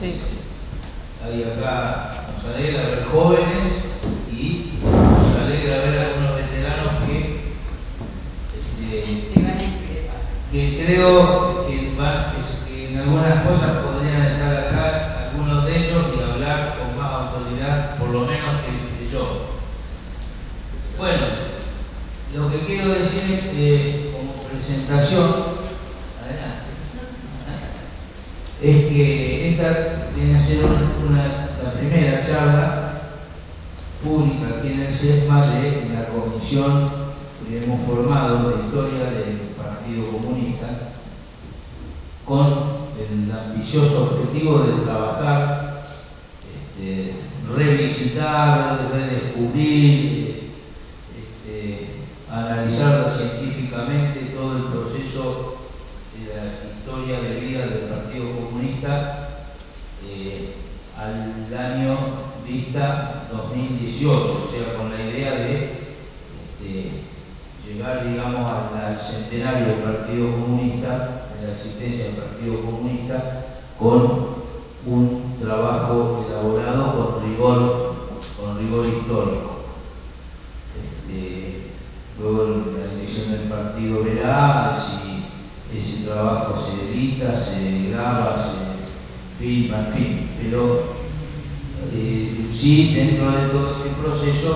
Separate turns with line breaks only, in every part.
Sí.
Hay acá, nos alegra ver jóvenes y nos alegra ver algunos veteranos que creo que en algunas cosas podrían estar acá, algunos de ellos, y hablar con más autoridad, por lo menos que yo. Bueno, lo que quiero decir es que, como presentación, es que esta viene a ser la primera charla pública aquí en el SESMA de la comisión que hemos formado de historia del Partido Comunista, con el ambicioso objetivo de trabajar, revisitar, redescubrir, analizar científicamente todo el proceso de la historia de vida del Partido Comunista al año vista 2018, o sea, con la idea de llegar, digamos, al centenario del Partido Comunista, de la existencia del Partido Comunista, con un trabajo elaborado con rigor histórico. Luego la dirección del partido verá si ese trabajo se edita, se graba, se filma, en fin, pero sí, dentro de todo ese proceso,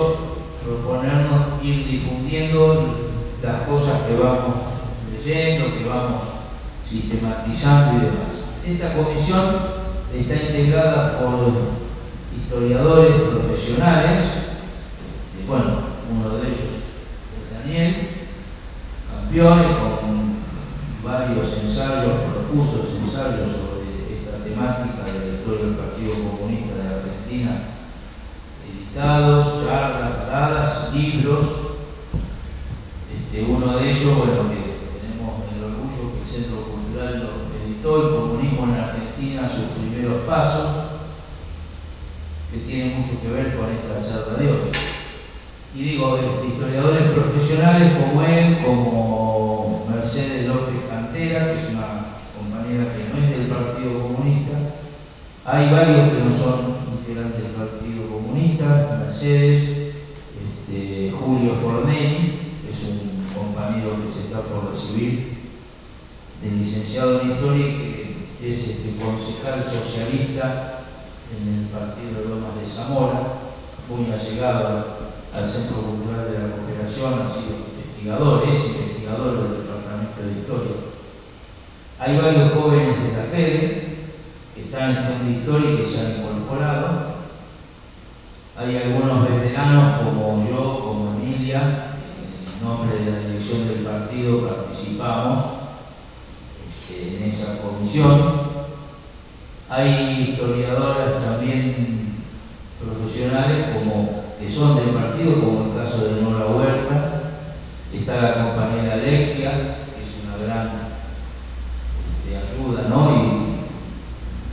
proponernos ir difundiendo las cosas que vamos leyendo, que vamos sistematizando y demás. Esta comisión está integrada por historiadores profesionales, bueno, uno de ellos es Daniel, campeones con varios ensayos, profusos ensayos sobre esta temática de la historia del Partido Comunista de Argentina, editados, charlas, paradas, libros. Uno de ellos, bueno, que tenemos el orgullo que el Centro Cultural lo editó, el comunismo en Argentina, sus primeros pasos, que tiene mucho que ver con esta charla de hoy. Y digo, historiadores profesionales como él, como Mercedes López Cantera, que es una compañera que no es del Partido Comunista. Hay varios que no son integrantes del Partido Comunista, Mercedes, Julio Fornelli, que es un compañero que se está por recibir de licenciado en Historia y que es concejal socialista en el partido de Lomas de Zamora, muy allegado al Centro Cultural de la Cooperación, ha sido investigador, es investigador del Departamento de Historia. Hay varios jóvenes de la FEDE que están estudiando Historia y que se han incorporado. Hay algunos veteranos como yo, como Emilia, en nombre de la dirección del partido participamos en esa comisión. Hay historiadoras también profesionales que son del partido, como el caso de Nora Huerta. Está la compañera Alexia, que es una gran ayuda, ¿no? Y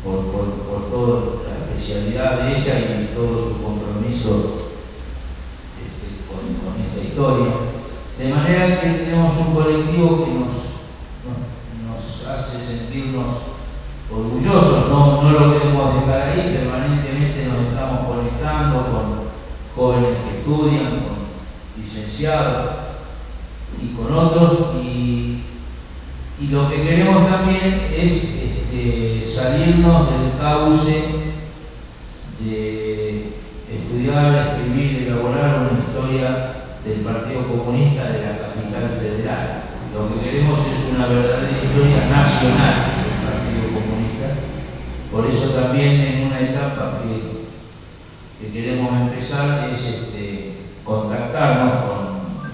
por toda la especialidad de ella y todo su compromiso con esta historia. De manera que tenemos un colectivo que nos hace sentirnos orgullosos, no lo queremos dejar ahí, permanentemente nos estamos conectando con jóvenes que estudian, con licenciados y con otros, y lo que queremos también es salirnos del cauce de estudiar, escribir, elaborar una historia del Partido Comunista de la capital federal. Lo que queremos es una verdadera historia nacional del Partido Comunista. Por eso también en una etapa que queremos empezar es contactarnos con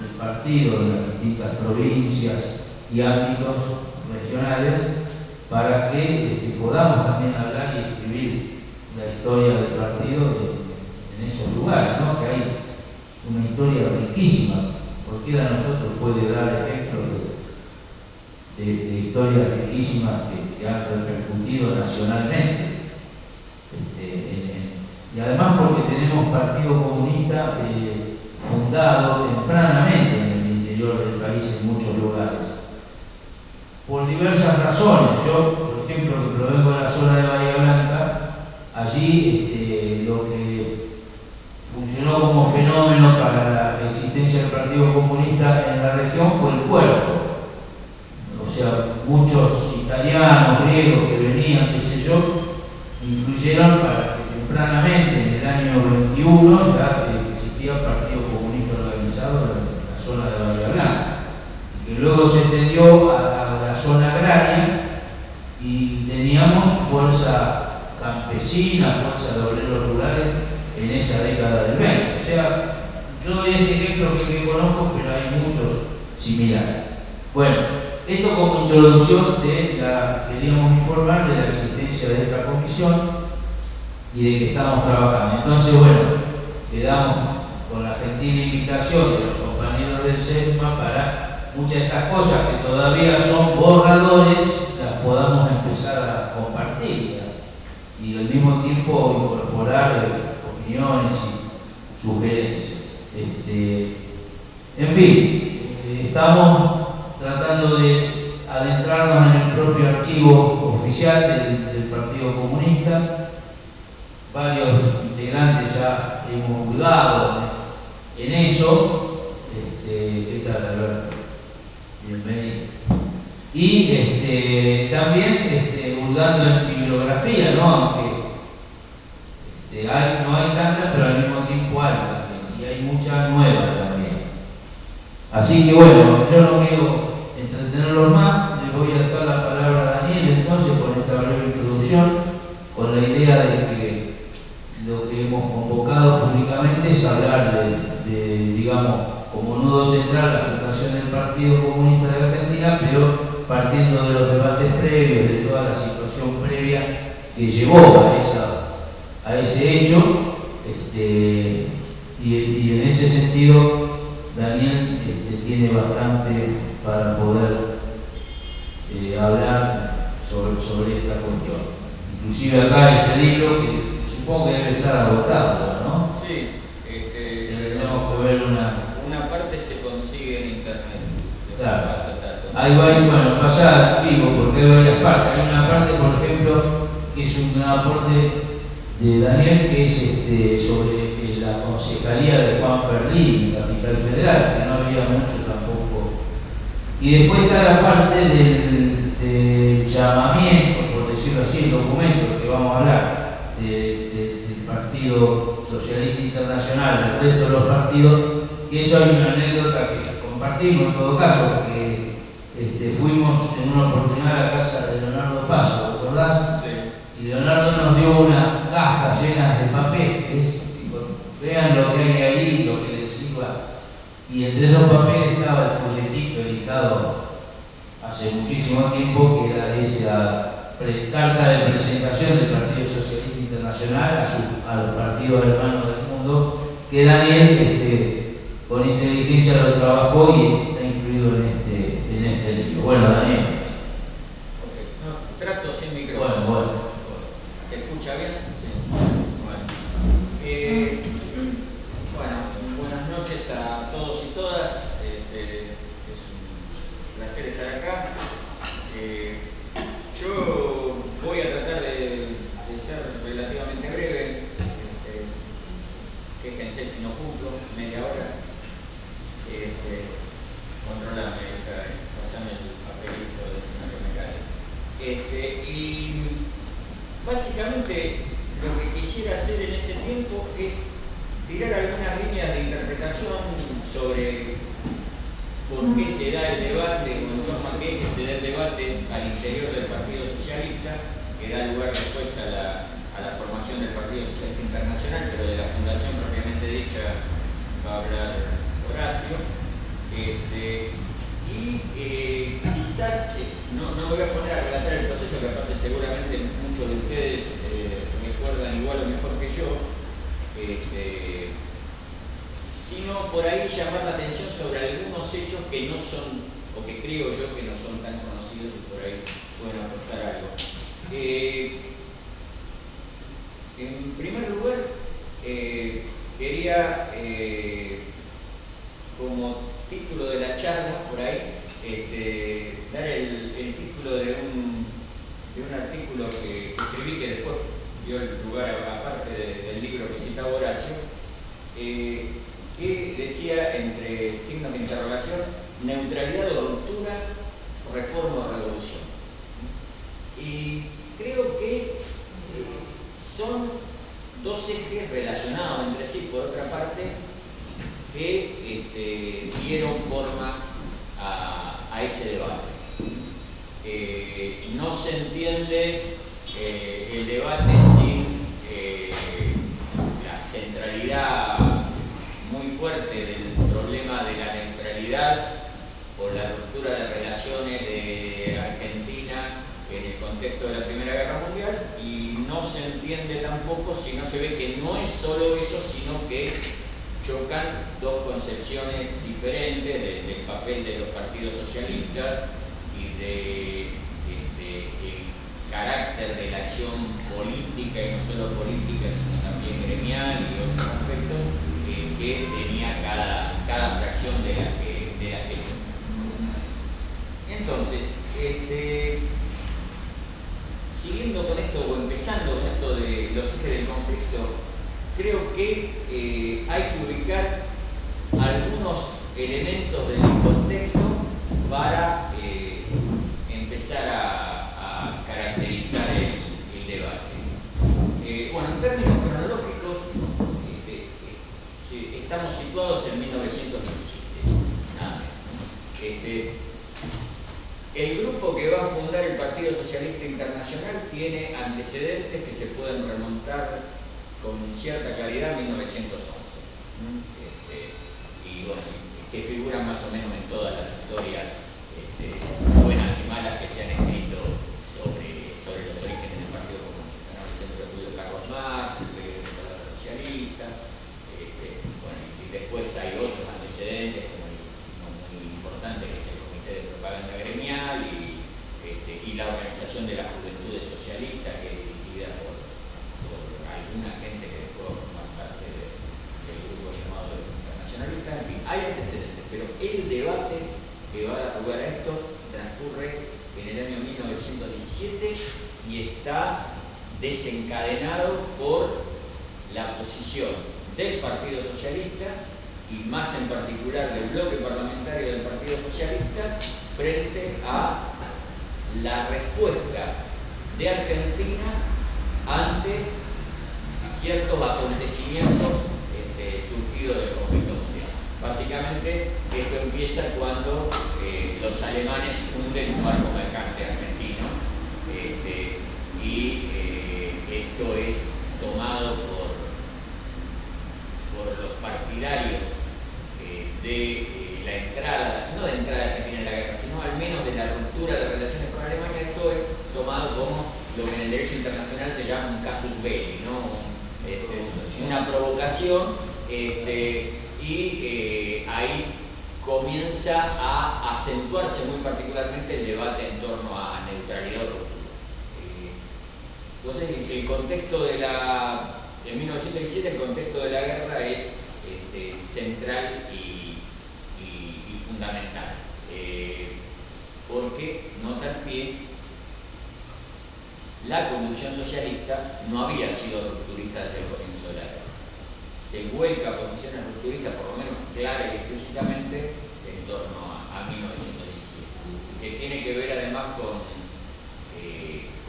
el partido de las distintas provincias y ámbitos regionales para que podamos también hablar y escribir la historia del partido en esos lugares, ¿no? Que hay una historia riquísima. Cualquiera de nosotros puede dar ejemplos de historias riquísimas que han repercutido nacionalmente. Y además porque tenemos Partido Comunista fundado tempranamente en el interior del país en muchos lugares, por diversas razones. Yo, por ejemplo, que provengo de la zona de Bahía Blanca, allí lo que funcionó como fenómeno para la existencia del Partido Comunista en la región fue el puerto. O sea, muchos italianos, griegos que venían, qué sé yo, influyeron para que tempranamente, en el año 21, ya existía el Partido Comunista organizado en la zona de Bahía Blanca, y que luego se extendió a la zona agraria y teníamos fuerza campesina, fuerza de obreros rurales en esa década del 20. O sea, yo doy este ejemplo que conozco, pero hay muchos similares. Bueno, esto como introducción queríamos informar de la existencia de esta comisión y de que estamos trabajando. Entonces, bueno, quedamos con la gentil invitación de los compañeros del SESMA para muchas de estas cosas que todavía son borradores, las podamos empezar a compartir y al mismo tiempo incorporar opiniones y sugerencias. En fin, estamos tratando de adentrarnos en el propio archivo oficial del Partido Comunista. Varios integrantes ya hemos hurgado en eso. ¿Qué tal, Alberto? Bienvenido. Y también hurgando en bibliografía, ¿no? Aunque no hay tantas, pero al mismo tiempo hay también, y hay muchas nuevas también. Así que bueno, yo no quiero entretenerlos más, les voy a dejar la palabra a Daniel entonces con esta breve introducción, con la idea de que lo que hemos convocado públicamente es hablar de digamos, como nudo central la fundación del Partido Comunista de Argentina, pero partiendo de los debates previos, de toda la situación previa que llevó a ese hecho, y en ese sentido Daniel tiene bastante para poder hablar sobre esta cuestión. Inclusive acá este libro que supongo que debe estar agotado, ¿no?
Sí,
tenemos que ver
una parte se consigue en internet.
Claro. Ahí va, bueno, pasa archivo porque hay varias partes. Hay una parte, por ejemplo, que es un aporte de Daniel, que es sobre la concejalía de Juan Ferlín, Capital Federal, que no había mucho tampoco. Y después está la parte del llamamiento, por decirlo así, el documento que vamos a hablar, del Partido Socialista Internacional, del resto de los partidos, que eso hay una anécdota que compartimos en todo caso, porque fuimos en una oportunidad a la casa de Leonardo Paso, ¿recordás?
Sí.
Y Leonardo nos dio una caja llena de papeles, vean lo que hay ahí, lo que les sirva. Y entre esos papeles estaba el folletito editado hace muchísimo tiempo, que era esa carta de presentación del Partido Socialista Internacional a los partidos hermanos del mundo, que Daniel con inteligencia lo trabajó y está incluido en este libro. Bueno, Daniel.
Okay. No, trato sin micrófono.
Bueno.
¿Se escucha bien? Sí. Bueno, buenas noches a todos y todas. Es un placer estar acá. Yo voy a tratar de ser relativamente breve. Quéjense si no cumplo, media hora. Controlame, pasame el papelito, decime que me calle. Y básicamente lo que quisiera hacer en ese tiempo es tirar algunas líneas de interpretación sobre por qué se da el debate, o en torno a qué se da el debate al interior del Partido Socialista, que da lugar después a la formación del Partido Socialista Internacional, pero de la fundación propiamente dicha va a hablar Horacio. Quizás no me voy a poner a relatar el proceso, que aparte seguramente muchos de ustedes recuerdan igual o mejor que yo, sino por ahí llamar la atención sobre algunos hechos que no son, o que creo yo que no son tan conocidos y por ahí pueden aportar algo. En primer lugar, quería, como título de la charla, por ahí, dar el título de un artículo que escribí, que después dio lugar aparte del libro que citaba Horacio, que decía, entre signos de interrogación, neutralidad o ruptura, reforma o revolución. Y creo que son dos ejes relacionados entre sí, por otra parte, que dieron forma a ese debate. No se entiende el debate sin la centralidad muy fuerte del problema de la neutralidad por la ruptura de relaciones de Argentina en el contexto de la Primera Guerra Mundial, y no se entiende tampoco si no se ve que no es solo eso, sino que chocan dos concepciones diferentes del papel de los partidos socialistas y del carácter de la acción política, y no solo política, sino también gremial y otros aspectos que tenía cada fracción de la que choca. Entonces, siguiendo con esto, o empezando con esto de los ejes del conflicto, creo que hay que ubicar algunos elementos del contexto para empezar a caracterizar el debate. Bueno, en términos cronológicos, estamos situados en 1917. El grupo que va a fundar el Partido Socialista Internacional tiene antecedentes que se pueden remontar con cierta claridad a 1911. Y bueno, que figuran más o menos en todas las historias buenas y malas que se han escrito sobre los orígenes del Partido Comunista, ¿no? El Centro de Estudios Carlos Marx, el Periódico de Palabra Socialista, bueno, y después hay otros antecedentes como muy importante, que es el Comité de Propaganda Gremial y la Organización de las Juventudes Socialistas, que es dirigida por alguna gente que después va a formar parte del grupo llamado de los internacionalistas. En fin, hay antecedentes, pero el debate que va a dar lugar a esto transcurre en el año 1917 y está desencadenado por la posición del Partido Socialista, y más en particular del bloque parlamentario del Partido Socialista, frente a la respuesta de Argentina ante ciertos acontecimientos surgidos del conflicto mundial. Básicamente, esto empieza cuando los alemanes hunden un barco mercante argentino, y esto es tomado por los partidarios de la entrada, no de entrada de Argentina en la guerra, sino al menos de la ruptura de relaciones con Alemania. Esto es tomado como lo que en el derecho internacional se llama un casus belli, ¿no? Una provocación, y ahí comienza a acentuarse muy particularmente el debate en torno a neutralidad o ruptura. Entonces, el contexto en 1917, el contexto de la guerra es central y fundamental, porque nota al pie, la conducción socialista no había sido rupturista desde el comienzo de la guerra. Se vuelca a posiciones rupturistas, por lo menos clara y explícitamente, en torno a 1917, que tiene que ver además con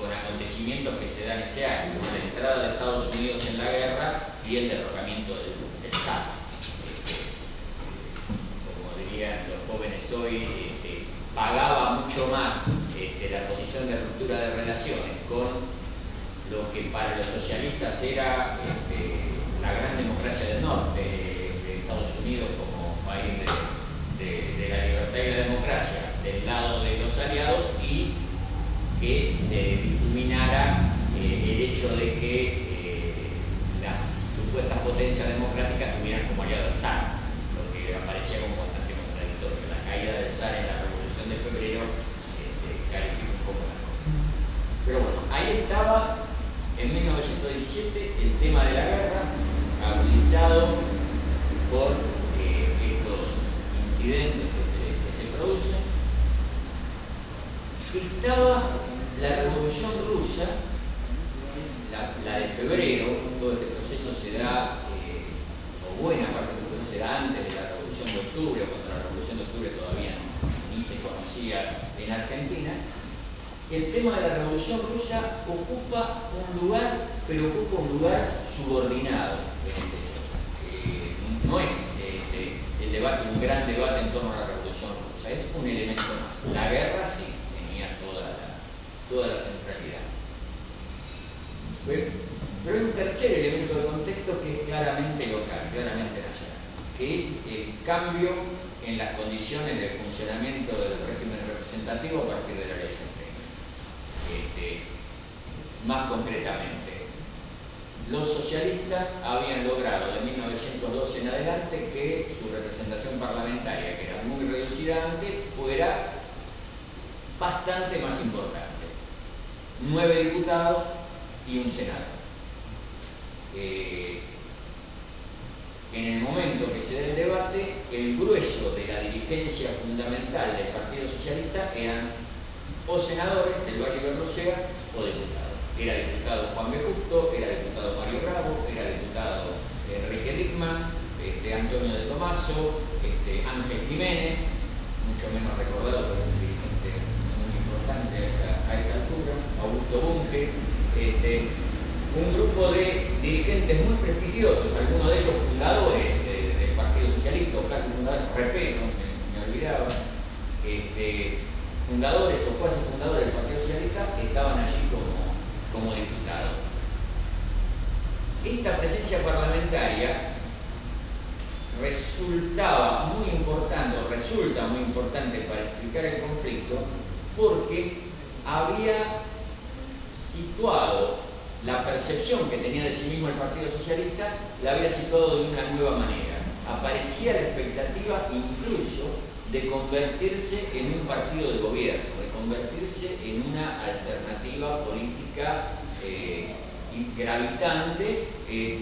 acontecimientos que se dan ese año, la entrada de Estados Unidos en la guerra y el derrocamiento del Zar. Como dirían los jóvenes hoy, pagaba mucho más la posición de ruptura de relaciones con lo que para los socialistas era la gran democracia del norte de Estados Unidos como país de la libertad y la democracia del lado de los aliados, y que se difuminara el hecho de que las supuestas potencias democráticas tuvieran como aliado al Zar, lo que aparecía como bastante contradictorio. La caída del Zar en la Revolución de Febrero clarifica un poco las cosas. Pero bueno, ahí estaba en 1917 el tema de la guerra, agudizado por estos incidentes que se producen. Estaba la Revolución Rusa, la de febrero, todo este proceso se da, o buena parte del proceso se da antes de la Revolución de Octubre, cuando la Revolución de Octubre todavía ni se conocía en Argentina. El tema de la Revolución Rusa ocupa un lugar, pero ocupa un lugar subordinado en este hecho. No es el debate, un gran debate en torno a la Revolución Rusa, es un elemento más. La guerra sí tenía toda la centralidad. Pero hay un tercer elemento de contexto que es claramente local, claramente nacional, que es el cambio en las condiciones de funcionamiento del régimen representativo a partir de la ley Centeno. Más concretamente, los socialistas habían logrado de 1912 en adelante que su representación parlamentaria, que era muy reducida antes, fuera bastante más importante. 9 diputados y un senador. En el momento que se da el debate, el grueso de la dirigencia fundamental del Partido Socialista eran o senadores del Valle de Rosea o diputados. Era diputado Juan B. Justo, era diputado Mario Bravo, era diputado Enrique Dickmann, Antonio de Tomaso, Ángel Jiménez, mucho menos recordado, pero un dirigente muy importante a esa altura, Augusto Bunge, un grupo de dirigentes muy prestigiosos, algunos de ellos fundadores del Partido Socialista, o casi fundadores, repito, me olvidaba, fundadores o cuasi fundadores del Partido Socialista estaban allí como diputados. Esta presencia parlamentaria resulta muy importante para explicar el conflicto, porque había situado la percepción que tenía de sí mismo el Partido Socialista, la había situado de una nueva manera. Aparecía la expectativa incluso de convertirse en un partido de gobierno, de convertirse en una alternativa política gravitante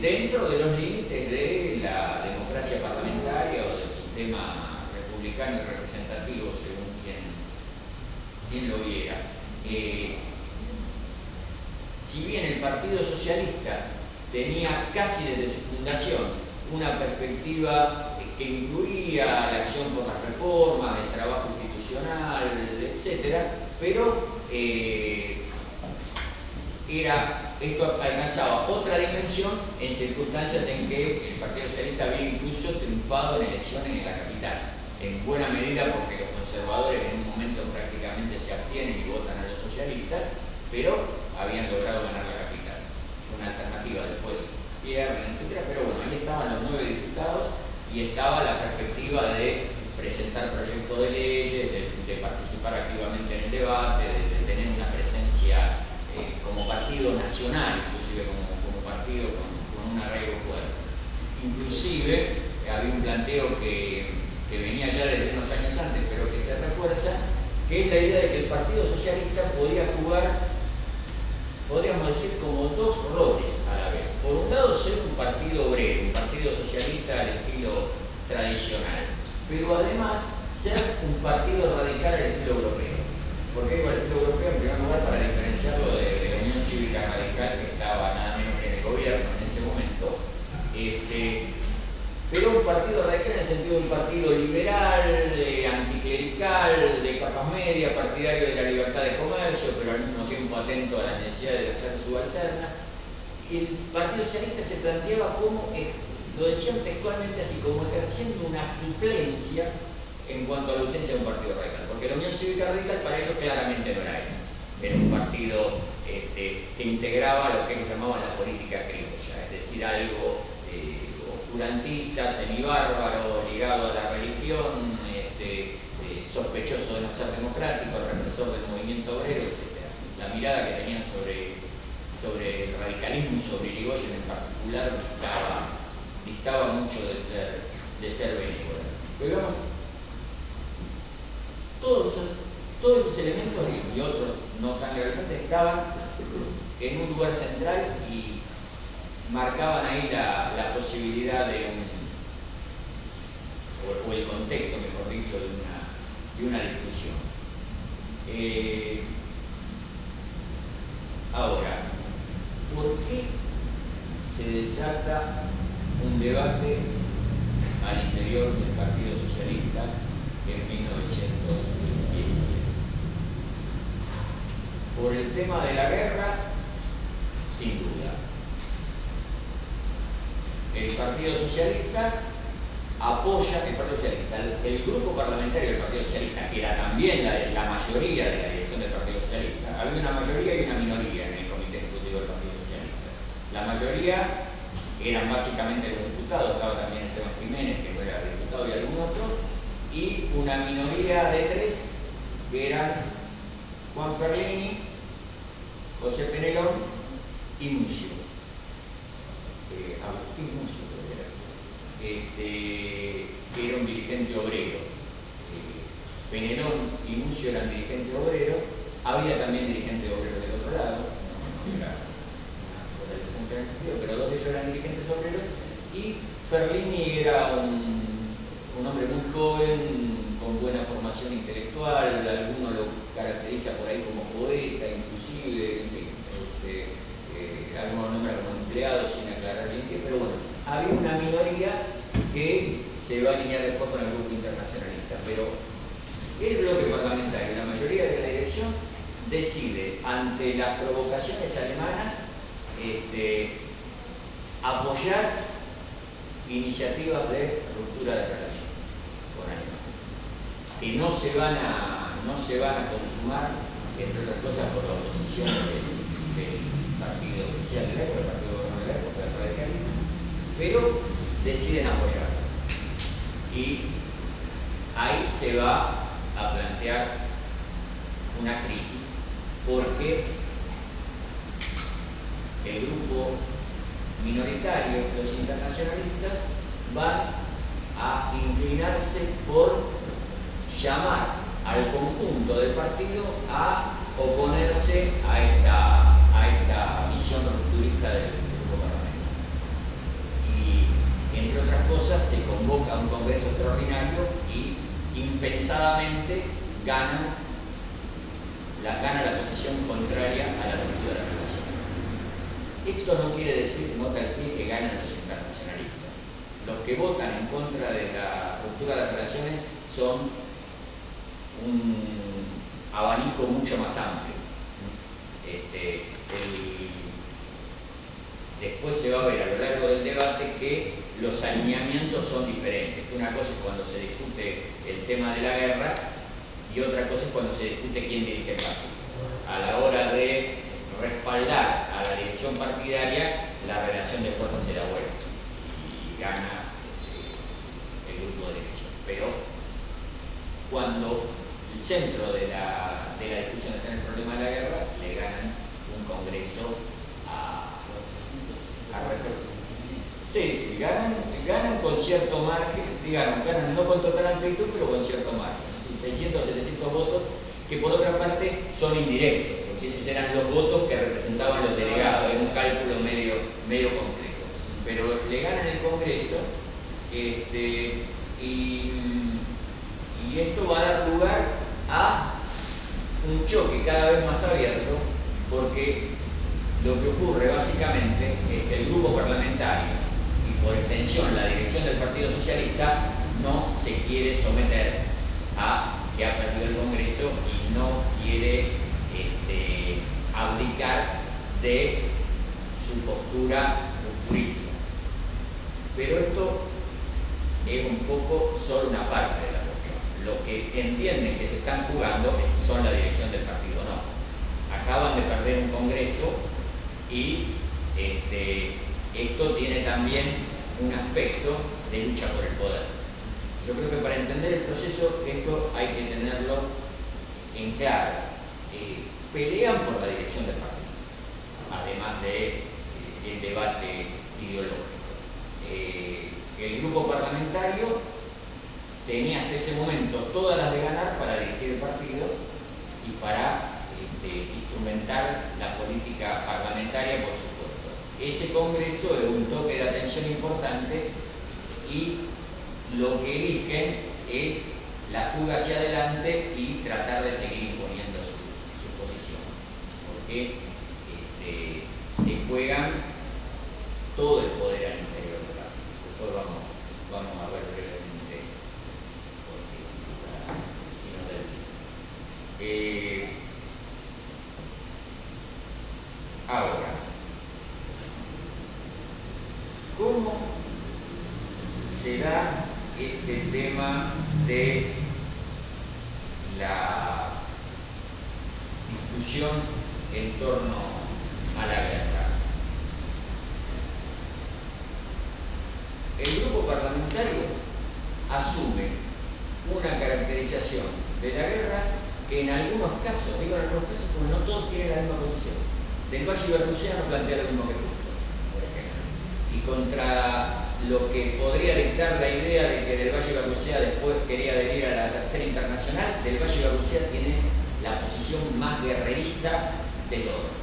dentro de los límites de la democracia parlamentaria o del sistema republicano y representativo, según quien lo viera. Si bien el Partido Socialista tenía casi desde su fundación una perspectiva que incluía la acción por las reformas, el trabajo institucional, etc., pero esto alcanzaba otra dimensión en circunstancias en que el Partido Socialista había incluso triunfado en elecciones en la capital, en buena medida porque los conservadores en un momento prácticamente se abstienen y votan a los socialistas, pero habían logrado ganar la capital. Una alternativa después pierden, etc., pero bueno, ahí estaban los 9 diputados y estaba la perspectiva de presentar proyectos de leyes, de participar activamente en el debate, de tener una presencia como partido nacional, inclusive como partido con un arraigo fuerte. Inclusive había un planteo que venía ya desde unos años antes, pero que se refuerza, que es la idea de que el Partido Socialista podía jugar, podríamos decir, como dos roles a la vez. Por un lado, ser un partido obrero, un partido socialista al estilo tradicional, pero además ser un partido radical al estilo europeo. ¿Por qué digo al estilo europeo? En primer lugar, para diferenciarlo de la Unión Cívica Radical, que estaba nada menos que en el gobierno en ese momento, pero un partido radical en el sentido de un partido liberal, anticlerical, de capas media, partidario de la libertad de comercio, pero al mismo tiempo atento a las necesidades de las clases subalternas. Y el Partido Socialista se planteaba como, lo decían textualmente así, como ejerciendo una suplencia en cuanto a la ausencia de un partido radical, porque la Unión Cívica Radical para ellos claramente no era eso, era un partido que integraba lo que ellos llamaban la política criolla, es decir, algo oscurantista, semibárbaro, ligado a la religión, sospechoso de no ser democrático, represor del movimiento obrero, etc. La mirada que tenían sobre el radicalismo y sobre Irigoyen en particular distaba mucho de ser benévola. Pero digamos, todos esos elementos y otros no tan gravemente estaban en un lugar central y marcaban ahí la posibilidad de o el contexto, mejor dicho, de una discusión. Ahora, ¿por qué desata un debate al interior del Partido Socialista en 1917. Por el tema de la guerra, sin duda. El Partido Socialista apoya, el grupo parlamentario del Partido Socialista, que era también la mayoría de la dirección del Partido Socialista, había una mayoría y una minoría en el Comité Ejecutivo del Partido Socialista. La mayoría eran básicamente los diputados, estaba también Esteban Jiménez, que no era diputado, y algún otro, y una minoría de 3, que eran Juan Ferlini, José Penelón y Mucio. Agustín Mucio, que era un dirigente obrero. Penelón y Mucio eran dirigentes obreros, había también dirigentes obreros del otro lado, no era una cosa distinta en ese sentido, pero 2 de ellos eran dirigentes obreros, y Ferlini era un hombre muy joven, con buena formación intelectual, alguno lo caracteriza por ahí como poeta, inclusive, en fin, algunos lo nombran como empleado sin aclarar bien qué, pero bueno, había una minoría que se va a alinear después con el grupo internacionalista, pero el bloque parlamentario, la mayoría de la dirección, decide ante las provocaciones alemanas apoyar iniciativas de ruptura de relación con Alemania, que no se van a consumar, entre otras cosas, por la oposición del partido oficial de la época, el partido gobernador de la época, el radicalismo, pero deciden apoyar. Y ahí se va a plantear una crisis, porque el grupo minoritario, los internacionalistas, van a inclinarse por llamar al conjunto del partido a oponerse a esta visión rupturista del grupo parlamentario. Y, entre otras cosas, se convoca un congreso extraordinario y impensadamente gana la posición contraria a la ruptura de la relación. Esto no quiere decir, nota al pie, que ganan los internacionalistas. Los que votan en contra de la ruptura de las relaciones son un abanico mucho más amplio. Después se va a ver a lo largo del debate que los alineamientos son diferentes. Una cosa es cuando se discute el tema de la guerra y otra cosa es cuando se discute quién dirige el partido. A la hora de respaldar a la dirección partidaria, la relación de fuerzas se da buena y gana el grupo de dirección. Pero cuando el centro de la discusión está en el problema de la guerra, le ganan un congreso a sí, ganan con cierto margen, digamos, ganan no con total amplitud, pero con cierto margen. 600 o 700 votos, que por otra parte son indirectos, porque esos eran los votos que representaban los delegados, era un cálculo medio complejo. Pero le ganan el Congreso, y esto va a dar lugar a un choque cada vez más abierto, porque lo que ocurre básicamente es que el grupo parlamentario, y por extensión la dirección del Partido Socialista, no se quiere someter a que ha perdido el Congreso y no quiere abdicar de su postura rupturista. Pero esto es un poco solo una parte de la cuestión. Lo que entienden que se están jugando es si son la dirección del partido o no. Acaban de perder un Congreso y esto tiene también un aspecto de lucha por el poder. Yo creo que para entender el proceso esto hay que tenerlo en claro. Pelean por la dirección del partido, además del debate ideológico. El grupo parlamentario tenía hasta ese momento todas las de ganar para dirigir el partido y para instrumentar la política parlamentaria, por supuesto. Ese congreso es un toque de atención importante y lo que eligen es la fuga hacia adelante y tratar de seguir imponiendo su posición, porque se juegan todo el poder al interior del partido. Después vamos a ver brevemente porque si no ahora, ¿cómo se da este tema de la discusión en torno a la guerra? El grupo parlamentario asume una caracterización de la guerra que en algunos casos, digo en algunos casos porque no todos tienen la misma posición. Del Valle Ibarlucea no plantea lo mismo que Justo, por ejemplo. Y contra lo que podría dictar la idea de que Del Valle Ibarlucea después quería adherir a la Tercera Internacional, Del Valle Ibarlucea tiene la posición más guerrerista de todo.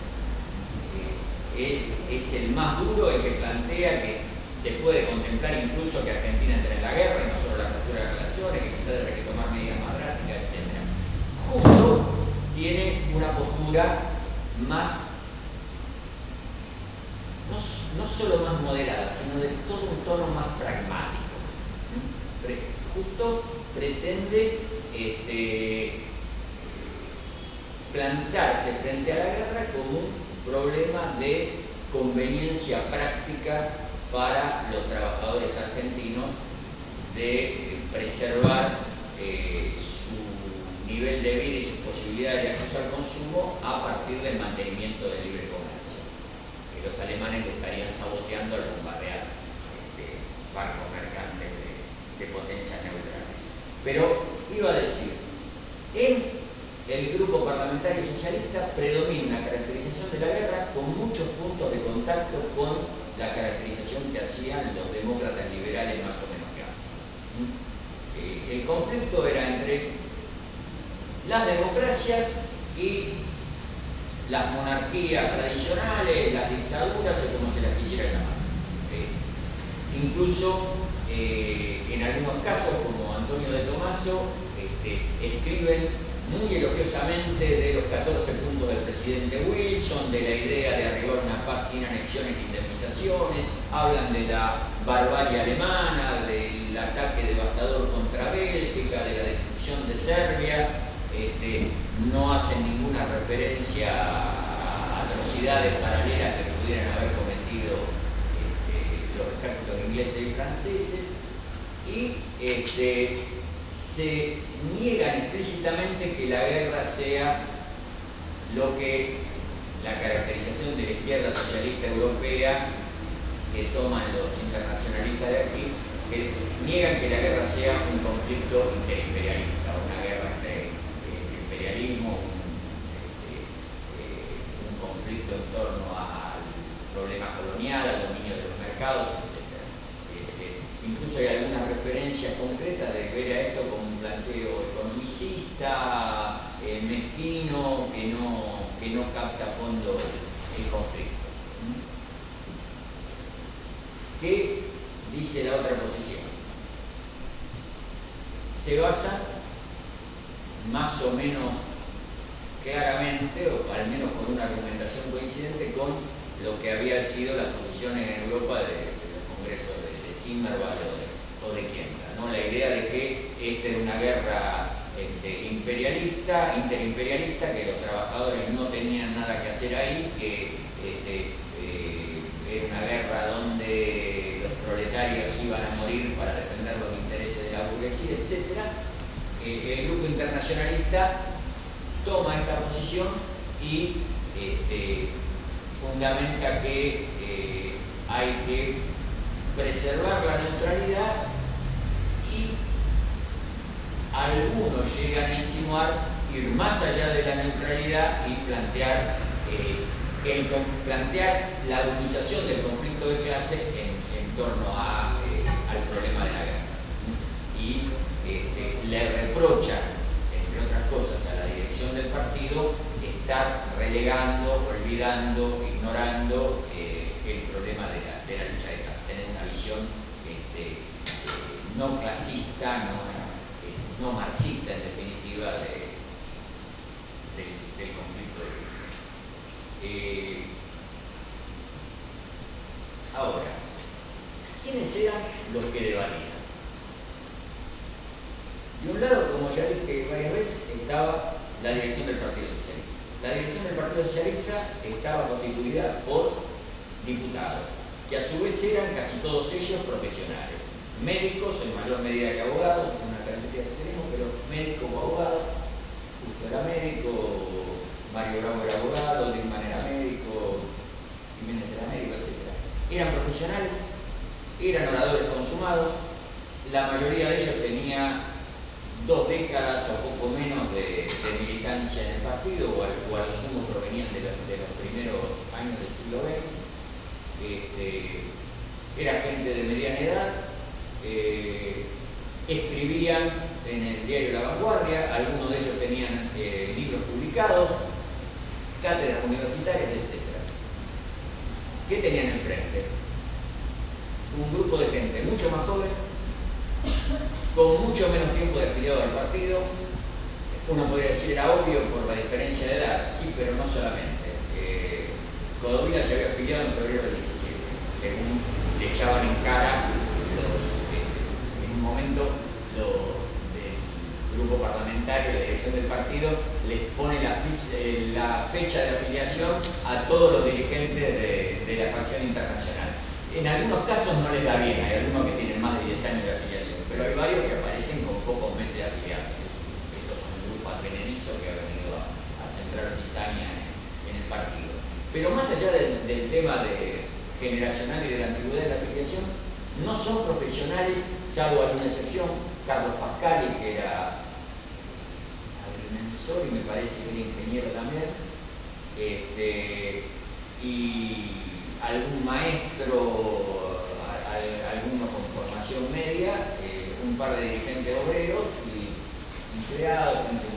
Es el más duro, el que plantea que se puede contemplar incluso que Argentina entre en la guerra y no solo la ruptura de relaciones, que quizás debe que tomar medidas más drásticas, etc. Justo tiene una postura más, no solo más moderada, sino de todo un tono más pragmático. Justo pretende plantarse frente a la guerra como un problema de conveniencia práctica para los trabajadores argentinos de preservar su nivel de vida y sus posibilidades de acceso al consumo a partir del mantenimiento del libre comercio. Que los alemanes lo estarían saboteando al bombardear barcos mercantes de potencias neutrales. Pero iba a decir, en el grupo parlamentario socialista predomina una caracterización de la guerra con muchos puntos de contacto con la caracterización que hacían los demócratas liberales más o menos clásicos. El conflicto era entre las democracias y las monarquías tradicionales, las dictaduras o como se las quisiera llamar. Incluso en algunos casos, como Antonio de Tomaso, escriben muy elogiosamente de los 14 puntos del presidente Wilson, de la idea de arribar a una paz sin anexiones ni indemnizaciones, hablan de la barbarie alemana, del ataque devastador contra Bélgica, de la destrucción de Serbia, no hacen ninguna referencia a atrocidades paralelas que pudieran haber cometido los ejércitos ingleses y franceses, y se niegan explícitamente que la guerra sea lo que la caracterización de la izquierda socialista europea que toman los internacionalistas de aquí, que niegan que la guerra sea un conflicto interimperialista, una guerra entre imperialismo, un conflicto en torno al problema colonial, al dominio de los mercados, etc. Incluso hay algunas referencias concretas de ver a esto como un planteo economicista, mezquino, que no capta a fondo el conflicto. ¿Qué dice la otra posición? Se basa más o menos claramente, o al menos con una argumentación coincidente con lo que había sido las posiciones en Europa del Congreso de Zimmerwald o de Kienga, ¿no? La idea de que esta era una guerra interimperialista, que los trabajadores no tenían nada que hacer ahí, que era una guerra donde los proletarios iban a morir para defender los intereses de la burguesía, etc. El grupo internacionalista toma esta posición y fundamenta que hay que preservar la neutralidad, y algunos llegan a insinuar ir más allá de la neutralidad y plantear la agudización del conflicto de clase en torno al problema de la guerra. Y le reprocha, entre otras cosas, a la dirección del partido estar relegando, olvidando, ignorando el problema de la lucha de clase, tener una visión no clasista, no marxista en definitiva del conflicto de guerra. Ahora, ¿quiénes eran los que debatían? De un lado, como ya dije varias veces, estaba la dirección del Partido Socialista. La dirección del Partido Socialista estaba constituida por diputados, que a su vez eran casi todos ellos profesionales. Médicos, en mayor medida que abogados, es una característica que tenemos, pero médicos o abogados. Justo era médico, Mario Bravo era abogado, Dilman era médico, Jiménez era médico, etc. Eran profesionales, eran oradores consumados, la mayoría de ellos tenía 2 décadas o poco menos de militancia en el partido, o a lo sumo provenían de los primeros años del siglo XX. Era gente de mediana edad, escribían en el diario La Vanguardia, algunos de ellos tenían libros publicados, cátedras universitarias, etc. ¿Qué tenían enfrente? Un grupo de gente mucho más joven, con mucho menos tiempo de afiliado al partido. Uno podría decir era obvio por la diferencia de edad, sí, pero no solamente. Codovila se había afiliado en febrero del 17, según le echaban en cara en un momento del grupo parlamentario, la dirección del partido, les pone la fecha de afiliación a todos los dirigentes de la facción internacional. En algunos casos no les da bien, hay algunos que tienen más de 10 años de afiliación, pero hay varios que aparecen con pocos meses de afiliación. Estos son un grupo advenedizo que ha venido a sembrar cizaña en el partido. Pero más allá del tema generacional y de la antigüedad de la afiliación, no son profesionales, salvo alguna excepción. Carlos Pascali, que era agrimensor y me parece que era ingeniero también, y algún maestro, alguno con formación media, un par de dirigentes obreros y empleados, gente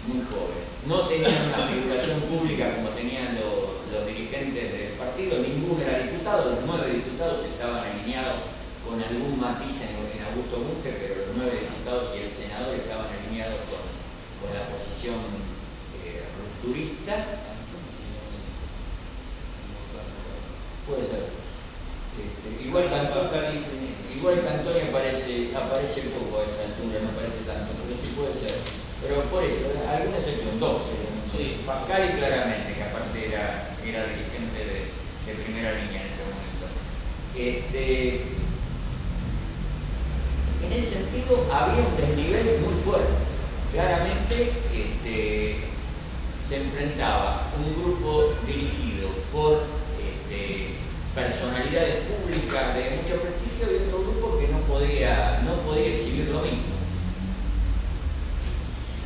muy joven. No tenían una figuración pública como tenían los dirigentes del partido, ninguno era diputado, los 9 diputados estaban alineados con algún matiz en Augusto Bunge, pero los 9 diputados y el senador estaban alineados con la posición rupturista. Puede ser. Igual Cantoni aparece poco a esa altura, no aparece tanto, pero sí puede ser. Pero por eso, alguna excepción, 2. Sí. Pascali claramente, que aparte era dirigente de primera línea en ese momento. En ese sentido había un desnivel muy fuerte. Claramente se enfrentaba un grupo dirigido por personalidades públicas de mucho prestigio y otro grupo que no podía exhibir lo mismo.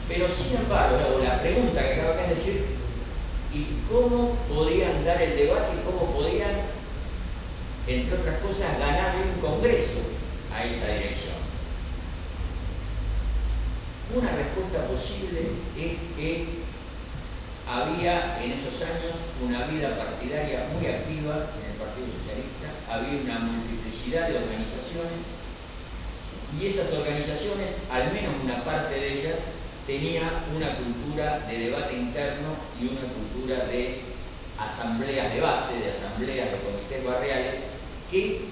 Pero sin embargo, la pregunta que acabo de decir, ¿y cómo podían dar el debate y cómo podían, entre otras cosas, ganarle un congreso a esa dirección? Una respuesta posible es que había en esos años una vida partidaria muy activa en el Partido Socialista, había una multiplicidad de organizaciones y esas organizaciones, al menos una parte de ellas, tenía una cultura de debate interno y una cultura de asambleas de base, de asambleas de comités barriales, que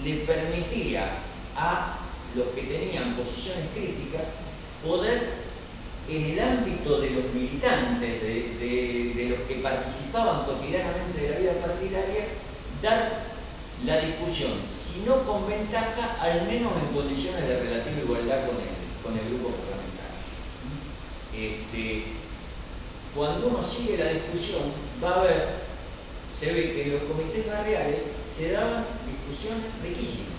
le permitía a los que tenían posiciones críticas poder, en el ámbito de los militantes, de los que participaban cotidianamente de la vida partidaria, dar la discusión, si no con ventaja, al menos en condiciones de relativa igualdad con el grupo parlamentario. Cuando uno sigue la discusión, va a ver, se ve que en los comités barriales se daban discusiones riquísimas.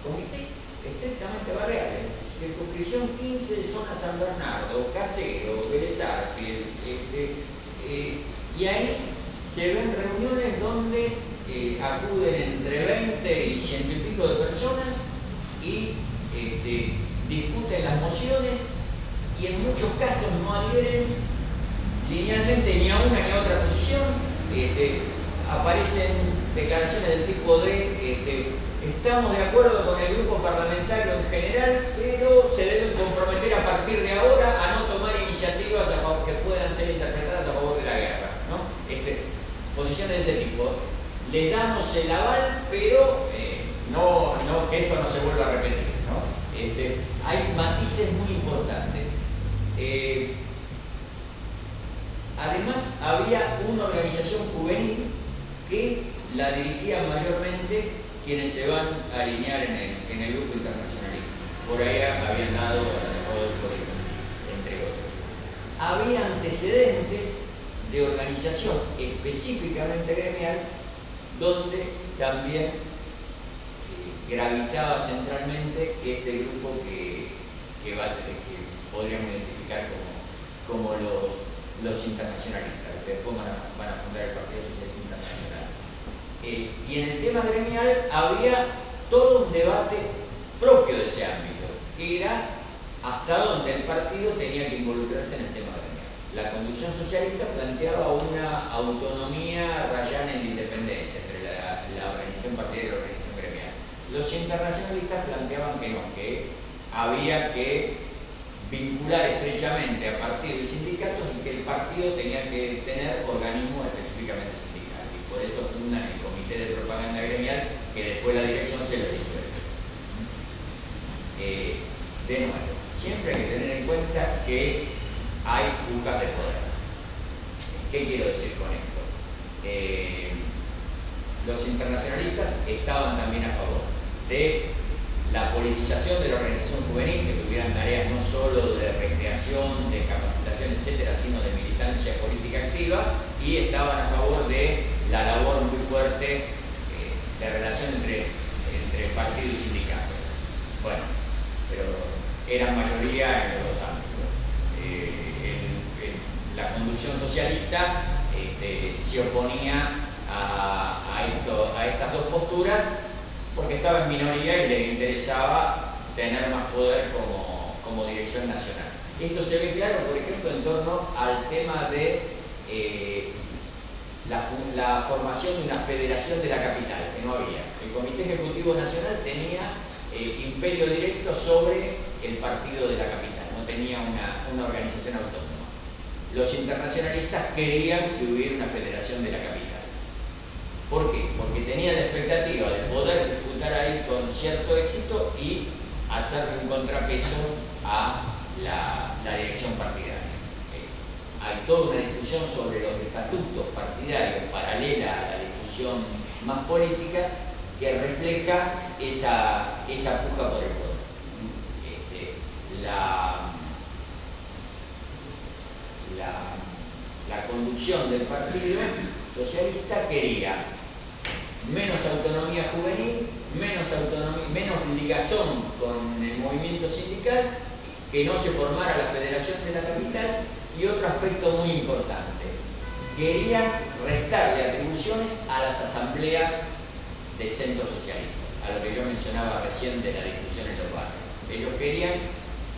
Comités estrictamente barriales. Circunscripción 15, zona San Bernardo, Casero, Vélez Arfiel, y ahí se ven reuniones donde acuden entre 20 y 100 y pico de personas y discuten las mociones y en muchos casos no adhieren linealmente ni a una ni a otra posición. Aparecen declaraciones del tipo de estamos de acuerdo con el grupo parlamentario en general, pero se deben comprometer a partir de ahora a no tomar iniciativas que puedan ser interpretadas a favor de la guerra, ¿no? Posiciones de ese tipo. les damos el aval, pero que esto no se vuelva a repetir, ¿no? Hay matices muy importantes. Además, había una organización juvenil que la dirigían mayormente quienes se van a alinear en el grupo internacionalista. Por ahí habían dado Rodolfo Jung, entre otros. Había antecedentes de organización específicamente gremial, donde también gravitaba centralmente este grupo que podríamos identificar como los internacionalistas, que después van a fundar el Partido Socialista Internacional. Y en el tema gremial había todo un debate propio de ese ámbito, que era hasta dónde el partido tenía que involucrarse en el tema gremial. La conducción socialista planteaba una autonomía rayana en la independencia entre la organización partidaria y la organización gremial. Los internacionalistas planteaban que no, que había que vincular estrechamente a partidos y sindicatos y que el partido tenía que tener organismos específicamente sindicales. Y por eso fundan el Comité de Propaganda Gremial, que después la dirección se lo disuelve. De nuevo, siempre hay que tener en cuenta que hay pujas de poder. ¿Qué quiero decir con esto? Los internacionalistas estaban también a favor de la politización de la organización juvenil, que tuvieran tareas no solo de recreación, de capacitación, etcétera, sino de militancia política activa, y estaban a favor de la labor muy fuerte de relación entre partido y sindicato. Bueno, pero eran mayoría en los dos ámbitos. La conducción socialista se oponía a estas dos posturas porque estaba en minoría y le interesaba tener más poder como dirección nacional. Esto se ve claro, por ejemplo, en torno al tema de la formación de una federación de la capital, que no había. El Comité Ejecutivo Nacional tenía imperio directo sobre el partido de la capital, no tenía una organización autónoma. Los internacionalistas querían que hubiera una federación de la capital. ¿Por qué? Porque tenía la expectativa de poder disputar ahí con cierto éxito y hacerle un contrapeso a la dirección partidaria. Hay toda una discusión sobre los estatutos partidarios paralela a la discusión más política que refleja esa puja por el poder. La conducción del Partido Socialista quería menos autonomía juvenil, menos ligazón con el movimiento sindical, que no se formara la Federación de la Capital, y otro aspecto muy importante: querían restarle atribuciones a las asambleas de centros socialistas, a lo que yo mencionaba recién de la discusión en los barrios. Ellos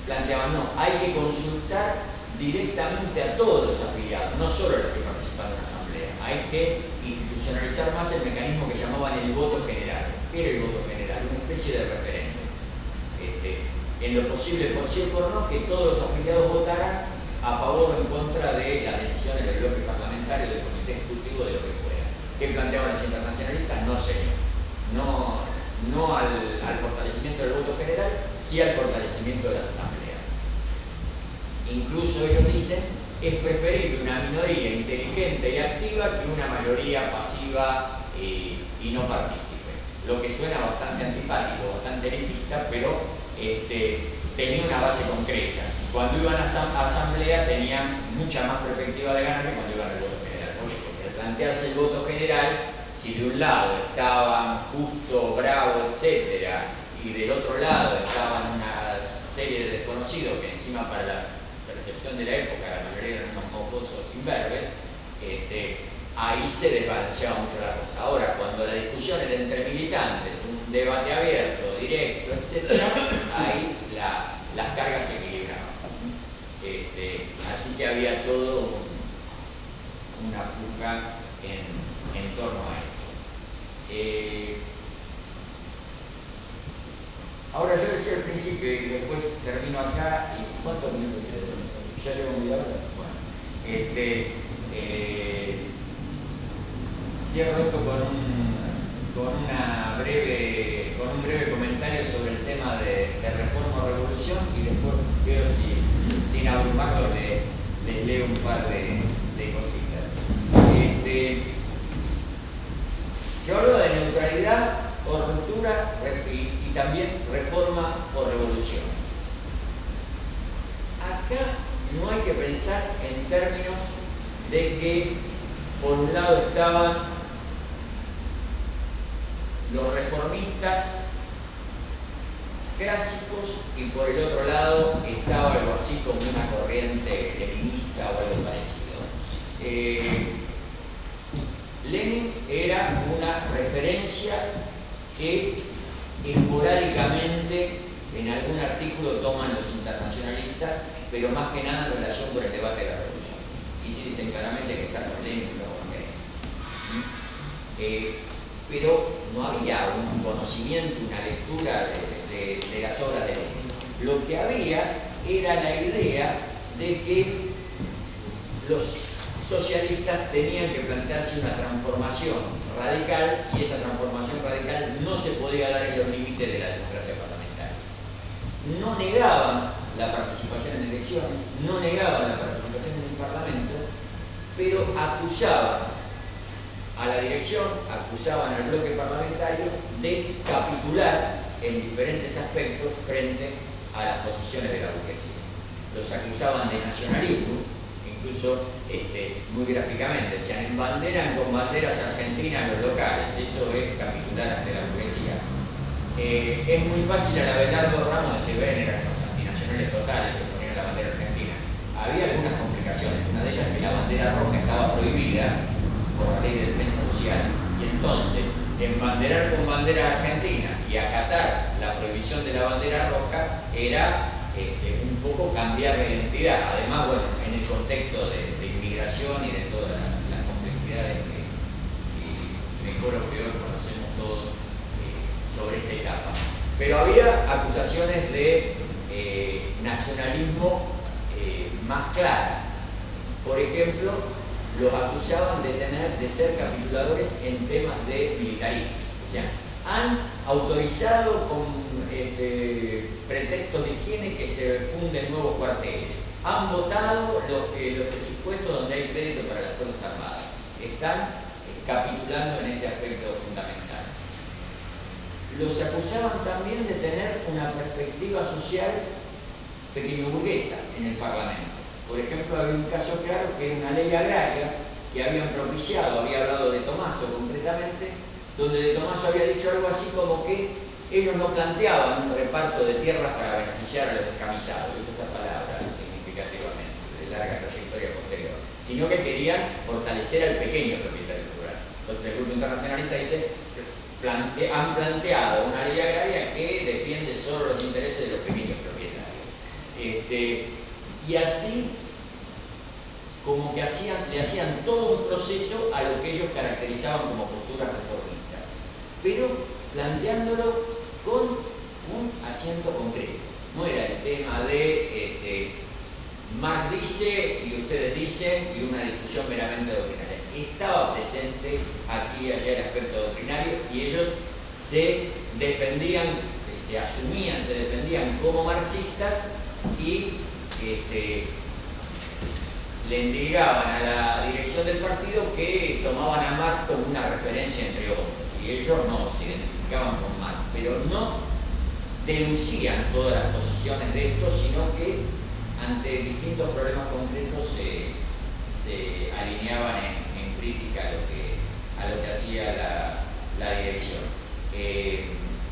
planteaban, no, hay que consultar directamente a todos los afiliados, no solo a los que participan en la asamblea. Hay que institucionalizar más el mecanismo que llamaban el voto general. ¿Qué era el voto general? Una especie de referéndum. En lo posible, por sí o por no, que todos los afiliados votaran a favor o en contra de las decisiones del bloque parlamentario, del comité ejecutivo, de lo que fuera. ¿Qué planteaban los internacionalistas? No, señor. No al fortalecimiento del voto general, sí al fortalecimiento de las asambleas. Incluso ellos dicen, es preferible una minoría inteligente y activa que una mayoría pasiva y no partícipe. Lo que suena bastante antipático, bastante elitista, pero tenía una base concreta. Cuando iban a asamblea tenían mucha más perspectiva de ganar que cuando iban al voto general. Porque al plantearse el voto general, si de un lado estaban Justo, Bravo, etcétera, y del otro lado estaban una serie de desconocidos que encima para la percepción de la época la mayoría eran unos mocosos imberbes, ahí se desbalanceaba mucho la cosa. Ahora, cuando la discusión era entre militantes, un debate abierto, directo, etcétera, ahí las cargas se equilibraban. Así que había todo una puja en torno a eso. Ahora yo decía al principio y después termino acá. ¿Y cuántos minutos tiene? ¿Ya llevo media hora? Bueno, cierro esto con un con un breve comentario sobre el tema de reforma o revolución, y después veo si, sin abrumarlo, les leo un par de cositas. Yo hablo de neutralidad o ruptura y también reforma o revolución. Acá no hay que pensar en términos de que por un lado estaban los reformistas clásicos y por el otro lado estaba algo así como una corriente leninista o algo parecido. Lenin era una referencia que esporádicamente en algún artículo toman los internacionalistas, pero más que nada en relación con el debate de la revolución. Y sí dicen claramente que está con Lenin, no con Lenin. Pero no había un conocimiento, una lectura de las obras de Lenin. Lo que había era la idea de que los socialistas tenían que plantearse una transformación radical, y esa transformación radical no se podía dar en los límites de la democracia parlamentaria. No negaban la participación en elecciones, no negaban la participación en el Parlamento, pero acusaban a la dirección, acusaban al bloque parlamentario de capitular en diferentes aspectos frente a las posiciones de la burguesía. Los acusaban de nacionalismo, incluso muy gráficamente, decían, embanderan con banderas argentinas los locales, eso es capitular ante la burguesía. Es muy fácil a la Abelardo Ramos decir, ven, eran los antinacionales totales, se ponían la bandera argentina. Había algunas complicaciones, una de ellas es que la bandera roja estaba prohibida por la ley de defensa social, y entonces embanderar con banderas argentinas y acatar la prohibición de la bandera roja era un poco cambiar la identidad. Además, bueno, en el contexto de inmigración y de todas las complejidades que mejor o peor conocemos todos sobre esta etapa. Pero había acusaciones de nacionalismo más claras. Por ejemplo, los acusaban de ser capituladores en temas de militarismo. O sea, han autorizado con pretextos de higiene que se funden nuevos cuarteles. Han votado los presupuestos donde hay crédito para las Fuerzas Armadas. Están capitulando en este aspecto fundamental. Los acusaban también de tener una perspectiva social pequeño burguesa en el Parlamento. Por ejemplo, había un caso claro que era una ley agraria que habían propiciado, había hablado de Tomaso concretamente, donde de Tomaso había dicho algo así como que ellos no planteaban un reparto de tierras para beneficiar a los descamisados, y esa palabra significativamente, de larga trayectoria posterior, sino que querían fortalecer al pequeño propietario rural. Entonces el grupo internacionalista dice, han planteado una ley agraria que defiende solo los intereses de los pequeños propietarios. Y así, como que le hacían todo un proceso a lo que ellos caracterizaban como posturas reformistas, pero planteándolo con un asiento concreto. No era el tema de Marx dice y ustedes dicen y una discusión meramente doctrinaria. Estaba presente aquí y allá el aspecto doctrinario, y ellos se defendían, se defendían como marxistas, y le endilgaban a la dirección del partido que tomaban a Marx como una referencia entre otros, y ellos no se identificaban con Marx, pero no denuncian todas las posiciones de esto, sino que ante distintos problemas concretos se alineaban en crítica a lo que hacía la dirección.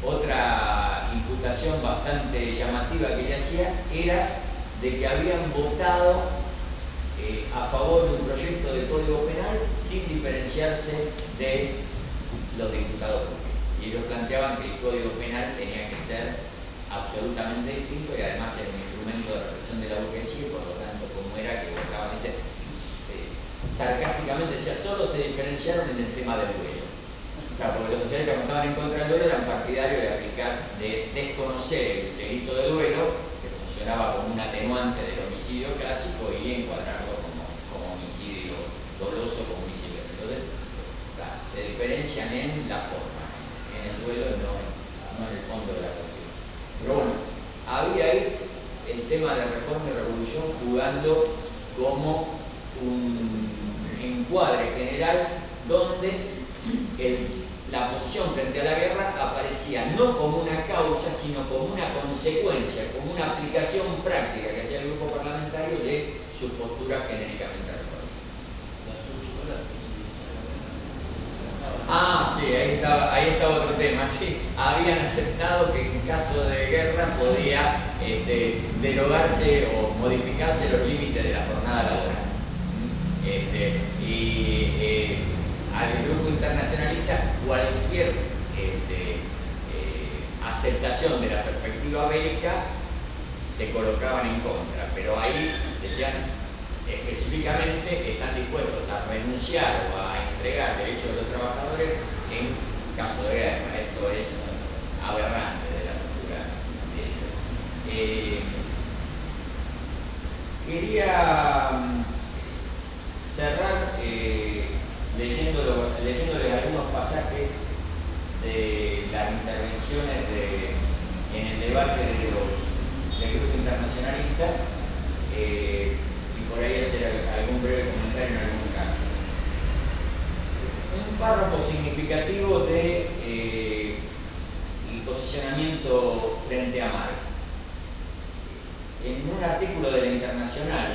Otra imputación bastante llamativa que le hacía era de que habían votado a favor de un proyecto de código penal sin diferenciarse de los diputados burgueses. Y ellos planteaban que el código penal tenía que ser absolutamente distinto, y además era un instrumento de represión de la burguesía, y por lo tanto, como era que votaban, sarcásticamente decía, solo se diferenciaron en el tema del duelo. Claro, porque los socialistas, cuando estaban en contra del duelo, eran partidarios de desconocer el delito de duelo, que funcionaba como un atenuante del homicidio clásico, y encuadrarlo como homicidio doloso, como homicidio. Entonces, claro, se diferencian en la forma, en en el duelo, no en el fondo de la cuestión. Pero bueno, había ahí el tema de reforma y revolución jugando como un encuadre general donde la posición frente a la guerra aparecía no como una causa, sino como una consecuencia, como una aplicación práctica que hacía el grupo parlamentario de sus posturas genéricamente reformistas. Ah, sí, ahí estaba otro tema. Sí, habían aceptado que en caso de guerra podía derogarse o modificarse los límites de la jornada laboral. Al grupo internacionalista cualquier aceptación de la perspectiva bélica se colocaban en contra, pero ahí decían específicamente están dispuestos a renunciar o a entregar derechos de los trabajadores en caso de guerra. Esto es aberrante de la cultura de ellos. Quería cerrar leyéndoles algunos pasajes de las intervenciones en el debate del grupo internacionalista y por ahí hacer algún breve comentario en algún caso. Un párrafo significativo de el posicionamiento frente a Marx. En un artículo de La Internacional,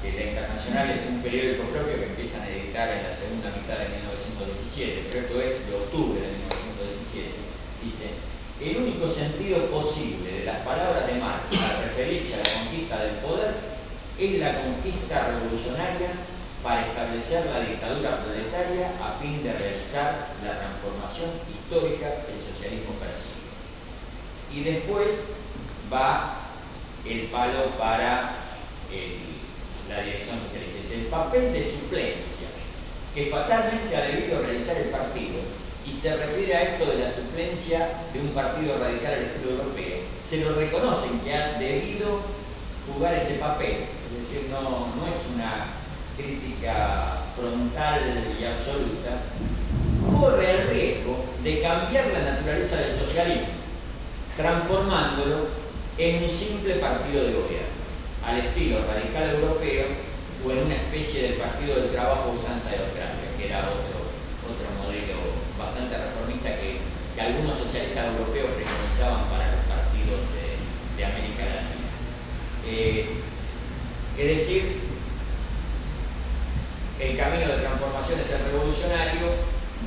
que La Internacional es un periódico propio que empiezan a editar en la segunda mitad de 1917, creo que es de octubre de 1917, dice: el único sentido posible de las palabras de Marx para referirse a la conquista del poder es la conquista revolucionaria para establecer la dictadura proletaria a fin de realizar la transformación histórica que el socialismo persigue. Y después va el palo para la dirección socialista. Es el papel de suplencia que fatalmente ha debido realizar el partido, y se refiere a esto de la suplencia de un partido radical al estilo europeo. Se lo reconocen que ha debido jugar ese papel, es decir, no es una crítica frontal y absoluta. Corre el riesgo de cambiar la naturaleza del socialismo, transformándolo en un simple partido de gobierno, al estilo radical europeo o en una especie de partido del trabajo usanza de Australia, que era otro modelo bastante reformista que algunos socialistas europeos preconizaban para los partidos de América Latina. Es decir, el camino de transformación es el revolucionario,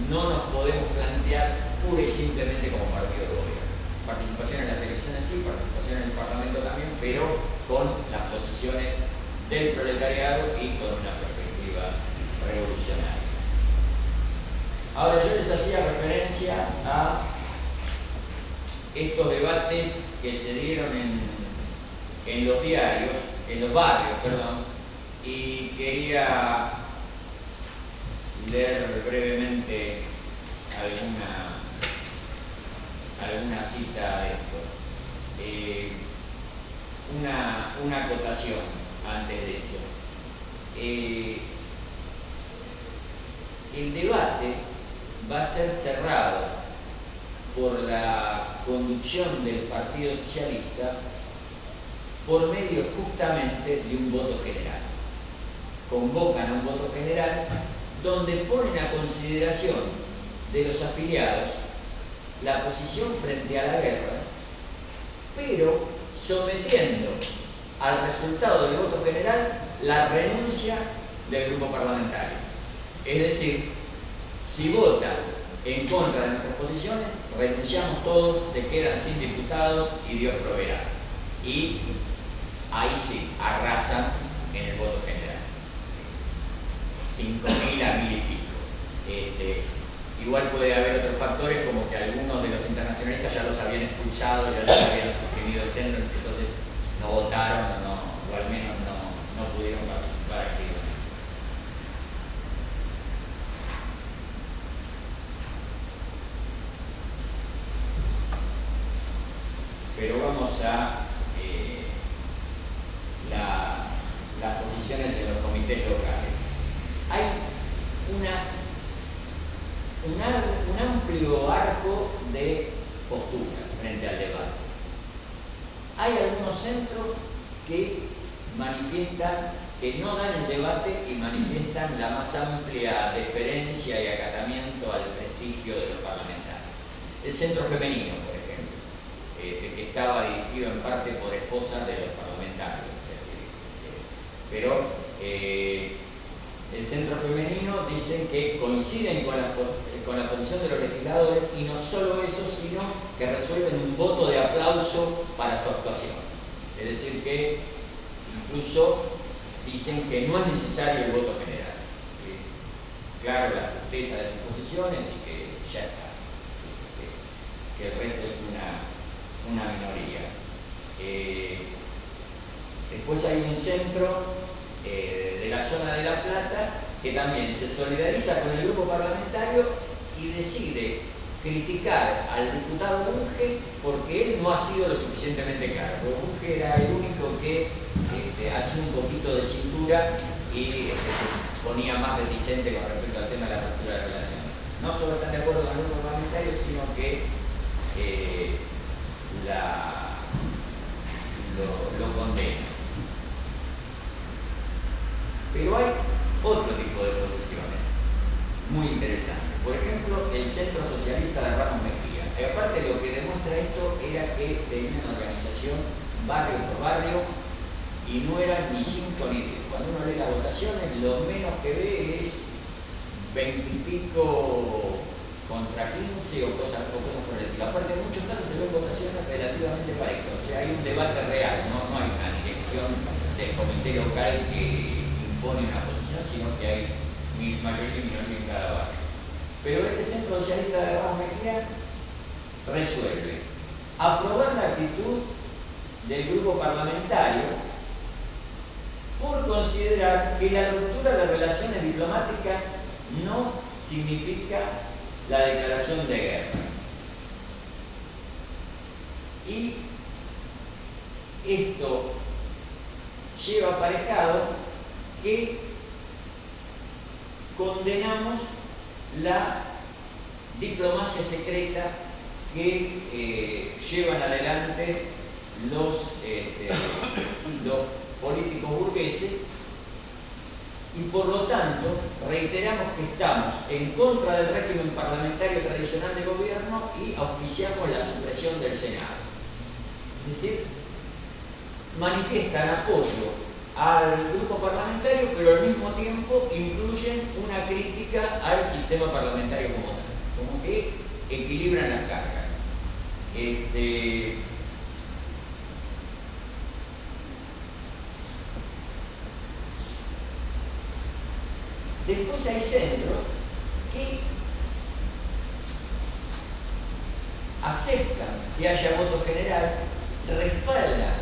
no nos podemos plantear pura y simplemente como partido de gobierno. Participación en las elecciones sí, participación en el Parlamento también, pero con las posiciones del proletariado y con una perspectiva revolucionaria. Ahora, yo les hacía referencia a estos debates que se dieron en los diarios, en los barrios, perdón, y quería leer brevemente alguna cita de esto. Una acotación antes de eso. El debate va a ser cerrado por la conducción del Partido Socialista por medio justamente de un voto general. Convocan a un voto general donde ponen a consideración de los afiliados la posición frente a la guerra, pero sometiendo al resultado del voto general la renuncia del grupo parlamentario. Es decir, si votan en contra de nuestras posiciones, renunciamos todos, se quedan sin diputados y Dios proveerá. Y ahí sí, arrasan en el voto general. 5.000 a 1.000 y pico. Igual puede haber otros factores, como que algunos de los internacionalistas ya los habían expulsado, ya los habían suprimido el centro, entonces no votaron o al menos no pudieron participar activamente. Pero vamos a las posiciones en los comités locales. Hay un amplio arco de postura frente al debate. Hay algunos centros que manifiestan, que no dan el debate y manifiestan la más amplia deferencia y acatamiento al prestigio de los parlamentarios. El centro femenino, por ejemplo, que estaba dirigido en parte por esposas de los parlamentarios. Pero el centro femenino dicen que coinciden con la posición de los legisladores, y no solo eso, sino que resuelven un voto de aplauso para su actuación. Es decir, que incluso dicen que no es necesario el voto general. Claro, la justeza de sus posiciones y que ya está. Que el resto es una minoría. Después hay un centro de la zona de La Plata que también se solidariza con el grupo parlamentario y decide criticar al diputado Bunge porque él no ha sido lo suficientemente claro. Porque Bunge era el único que hacía un poquito de cintura y se ponía más reticente con respecto al tema de la ruptura de relaciones. No solo están de acuerdo con el grupo parlamentario, sino que lo condena. Pero hay otro tipo de posiciones muy interesantes. Por ejemplo, el Centro Socialista de Ramos Mejía. Aparte, lo que demuestra esto era que tenía una organización barrio por barrio y no era ni 5 ni 10. Cuando uno lee las votaciones, lo menos que ve es 20 y pico contra 15 o cosas por el estilo. Aparte, en muchos casos se ven votaciones relativamente parejas. O sea, hay un debate real, no hay una dirección del comité local que impone una posición, sino que hay mayoría y minoría en cada barrio. Pero este Centro Socialista de Ramos Mejía resuelve aprobar la actitud del grupo parlamentario por considerar que la ruptura de relaciones diplomáticas no significa la declaración de guerra. Y esto lleva aparejado que condenamos la diplomacia secreta que llevan adelante los políticos burgueses, y por lo tanto reiteramos que estamos en contra del régimen parlamentario tradicional de gobierno y auspiciamos la supresión del Senado. Es decir, manifiestan apoyo al grupo parlamentario, pero al mismo tiempo incluyen una crítica al sistema parlamentario como tal, como que equilibran las cargas. Después hay centros que aceptan que haya voto general, respaldan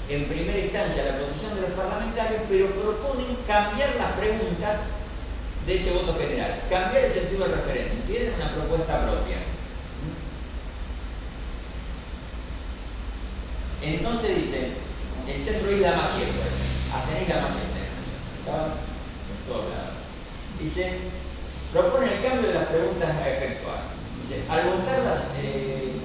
en primera instancia la posición de los parlamentarios, pero proponen cambiar las preguntas de ese voto general, cambiar el sentido del referéndum. Tienen una propuesta propia. Entonces dicen, el centro Isla Maciel, hasta Isla Maciel, en todos lados. Dice, propone el cambio de las preguntas a efectuar. Dice,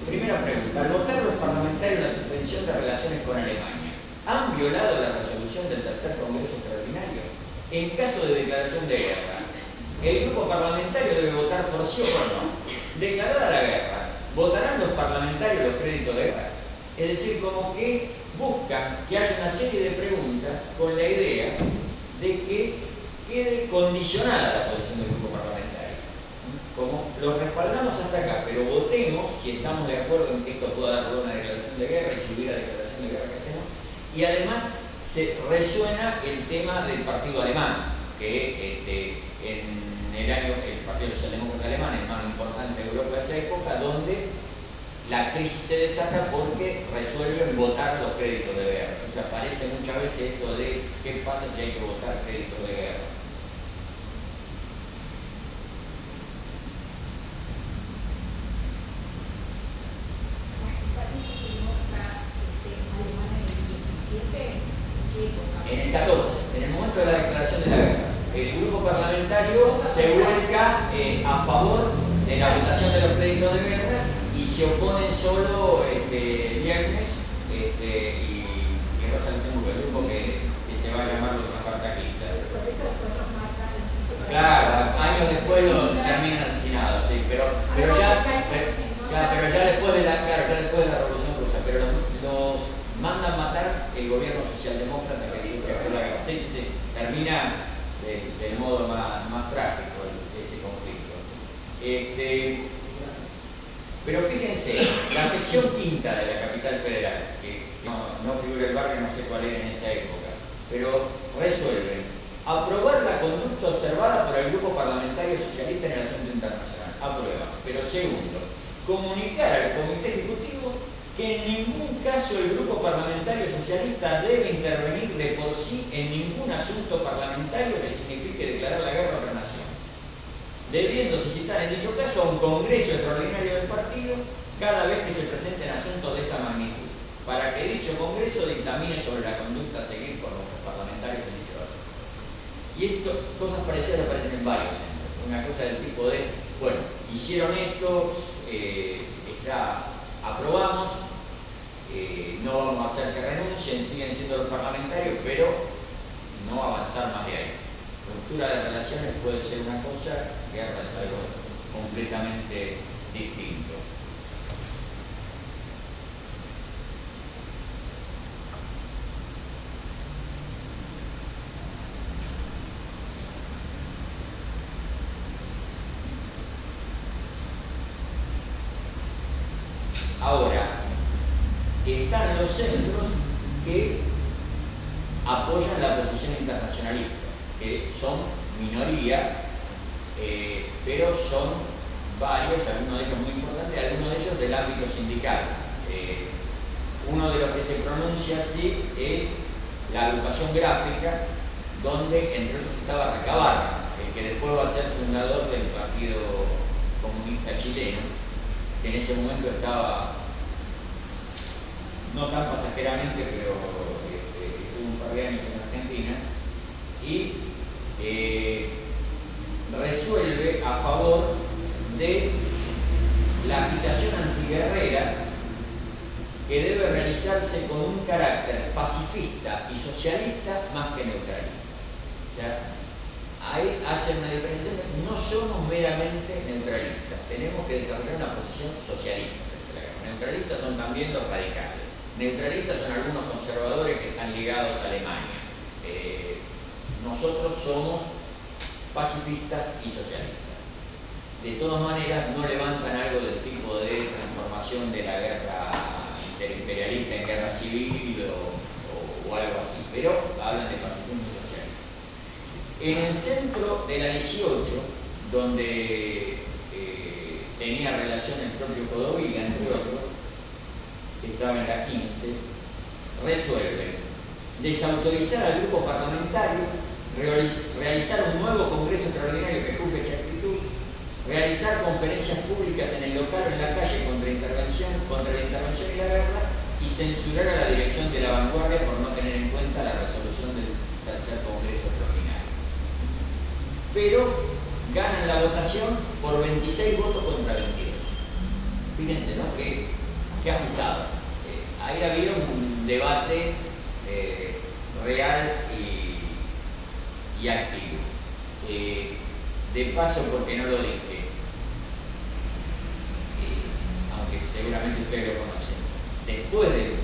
primera pregunta, al votar los parlamentarios la suspensión de relaciones con Alemania, ¿han violado la resolución del tercer Congreso Extraordinario? En caso de declaración de guerra, el grupo parlamentario debe votar por sí o por no. Declarada la guerra, ¿votarán los parlamentarios los créditos de guerra? Es decir, como que buscan que haya una serie de preguntas con la idea de que quede condicionada la posición del grupo parlamentario. Como lo respaldamos hasta acá, pero votemos si estamos de acuerdo en que esto pueda dar una declaración de guerra, y si hubiera declaración de guerra, ¿qué hacemos? Y además se resuena el tema del partido alemán, que el Partido Socialdemócrata Alemán, el más importante de Europa de esa época, donde la crisis se desata porque resuelven votar los créditos de guerra. O sea, aparece muchas veces esto de qué pasa si hay que votar créditos de guerra. En el 14, en el momento de la declaración de la guerra, el grupo parlamentario se vuelca a favor de la votación de los créditos de guerra y se oponen solo Viernes y Rosa Luxemburgo, el grupo que se va a llamar los apartaquistas.
Por eso después los matan.
Claro, años después terminan asesinados, sí, pero ya después de la Revolución Rusa, pero los mandan matar el gobierno socialdemócrata que dice que la guerra. Sí, termina del modo más trágico ese conflicto. Pero fíjense, la sección quinta de la capital federal, que no figura el barrio, no sé cuál era en esa época, pero resuelve aprobar la conducta observada por el Grupo Parlamentario Socialista en el asunto internacional. Aprueba. Pero segundo, comunicar al Comité Ejecutivo que en ningún caso el Grupo Parlamentario Socialista debe intervenir de por sí en ningún asunto parlamentario que signifique declarar la guerra a otra nación, debiéndose citar en dicho caso a un congreso extraordinario del partido cada vez que se presenten asuntos de esa magnitud, para que dicho congreso dictamine sobre la conducta a seguir por los parlamentarios de dicho asunto. Y esto, cosas parecidas aparecen en varios centros. Una cosa del tipo de, bueno, hicieron esto, aprobamos, no vamos a hacer que renuncien, siguen siendo los parlamentarios, pero no avanzar más de ahí. Ruptura de relaciones puede ser una cosa, guerra es algo completamente distinto. Ahora, están los centros que apoyan la posición internacionalista, que son minoría, pero son varios, algunos de ellos muy importantes, algunos de ellos del ámbito sindical. Uno de los que se pronuncia así es la agrupación gráfica, donde entre otros estaba Recabarren, el que después va a ser fundador del Partido Comunista Chileno, que en ese momento estaba, no tan pasajeramente, pero estuvo un par de años en Argentina, y resuelve a favor de la agitación antiguerrera que debe realizarse con un carácter pacifista y socialista más que neutralista. O sea, ahí hacen una diferencia. No somos meramente neutralistas, tenemos que desarrollar una posición socialista. Neutralistas son también los radicales. Neutralistas son algunos conservadores que están ligados a Alemania. Nosotros somos pacifistas y socialistas. De todas maneras, no levantan algo del tipo de transformación de la guerra interimperialista en guerra civil o algo así, pero hablan de pacifismo y socialismo. En el centro de la 18, donde tenía relación el propio Codovilla, entre otros, que estaba en la 15, resuelve desautorizar al grupo parlamentario, realizar un nuevo congreso extraordinario que juzgue esa actitud, realizar conferencias públicas en el local o en la calle contra la intervención y la guerra, y censurar a la dirección de la vanguardia por no tener en cuenta la resolución del tercer congreso extraordinario. Pero ganan la votación por 26 votos contra 22. Fíjense, ¿no? Qué ajustado. Ahí había un debate real y activo. De paso, porque no lo dije, aunque seguramente ustedes lo conocen, después del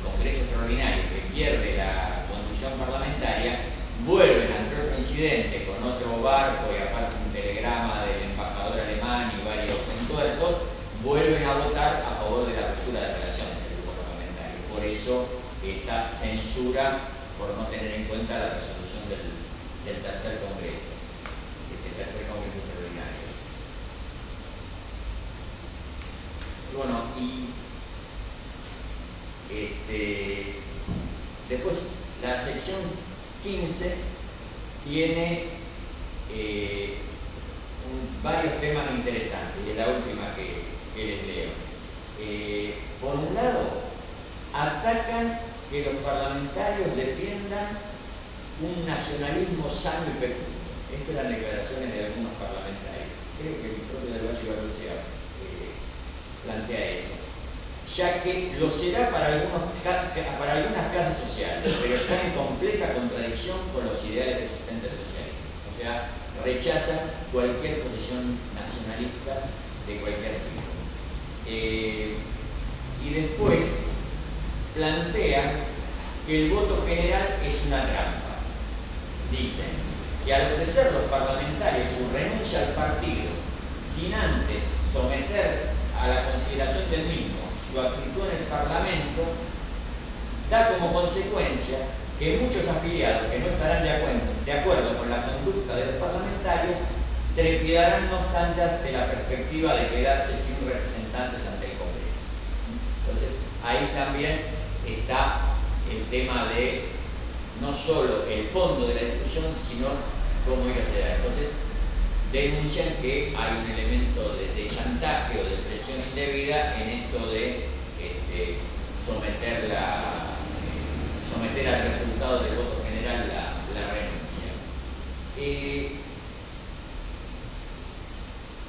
Congreso Extraordinario que pierde la conducción parlamentaria, vuelven ante otro incidente con otro barco y aparte un telegrama del embajador alemán y varios entuertos, vuelven a votar a favor de la ruptura de relaciones del grupo parlamentario. Por eso esta censura por no tener en cuenta la resolución del tercer congreso, el tercer congreso extraordinario. Bueno, y después la sección 15 tiene varios temas interesantes, y es la última que les leo. Por un lado, atacan que los parlamentarios defiendan un nacionalismo sano y fecundo. Estas eran declaraciones de algunos parlamentarios. creo que el propio del Valle Valencia plantea eso, ya que lo será para algunas clases sociales, pero está en completa contradicción con los ideales que sustenta el socialismo. O sea, rechaza cualquier posición nacionalista de cualquier tipo. Y después plantea que el voto general es una trampa. Dicen que al ofrecer los parlamentarios su renuncia al partido sin antes someter a la consideración del mismo su actitud en el Parlamento, da como consecuencia que muchos afiliados que no estarán de acuerdo con la conducta de los parlamentarios trepidarán no obstante ante la perspectiva de quedarse sin representantes ante el Congreso. Entonces, ahí también está el tema de no solo el fondo de la discusión, sino cómo ir hacia allá. Entonces, denuncian que hay un elemento de chantaje o de presión indebida en esto de someter al resultado del voto general la renuncia.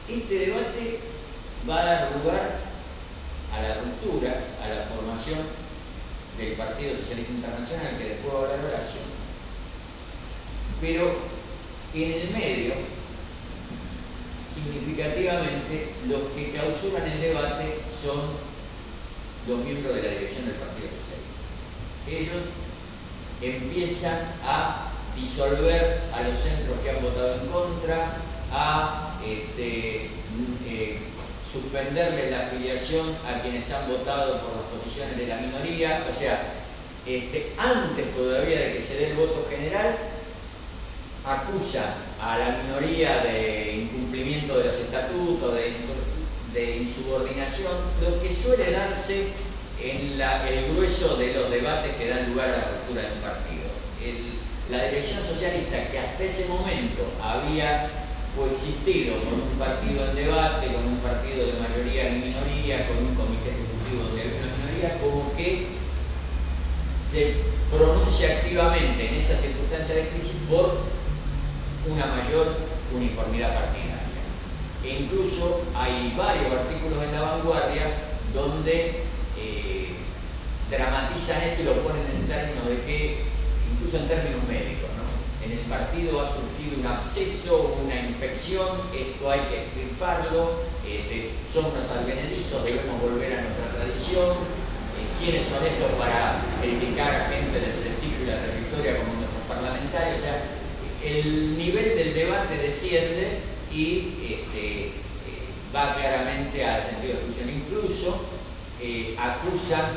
Este debate va a dar lugar a la ruptura, a la formación del Partido Socialista Internacional, que después va a hablar Horacio, pero en el medio, significativamente, los que clausuran el debate son los miembros de la dirección del Partido Socialista. Ellos empiezan a disolver a los centros que han votado en contra, a suspenderles la afiliación a quienes han votado por las posiciones de la minoría. O sea, antes todavía de que se dé el voto general, acusa a la minoría de incumplimiento de los estatutos, de insubordinación, lo que suele darse en el grueso de los debates que dan lugar a la ruptura de un partido. La dirección socialista, que hasta ese momento había coexistido con un partido en debate, con un partido de mayoría y minoría, con un comité ejecutivo donde había una minoría, como que se pronuncia activamente en esa circunstancia de crisis por una mayor uniformidad partidaria. E incluso hay varios artículos en La Vanguardia donde dramatizan esto y lo ponen en términos de que, incluso en términos médicos, ¿no? En el partido ha surgido un absceso, una infección, esto hay que extirparlo, son unos advenedizos, debemos volver a nuestra tradición. ¿Quiénes son estos para criticar a gente del prestigio y la trayectoria como nuestros parlamentarios? O sea, el nivel del debate desciende y va claramente al sentido de exclusión. Incluso acusa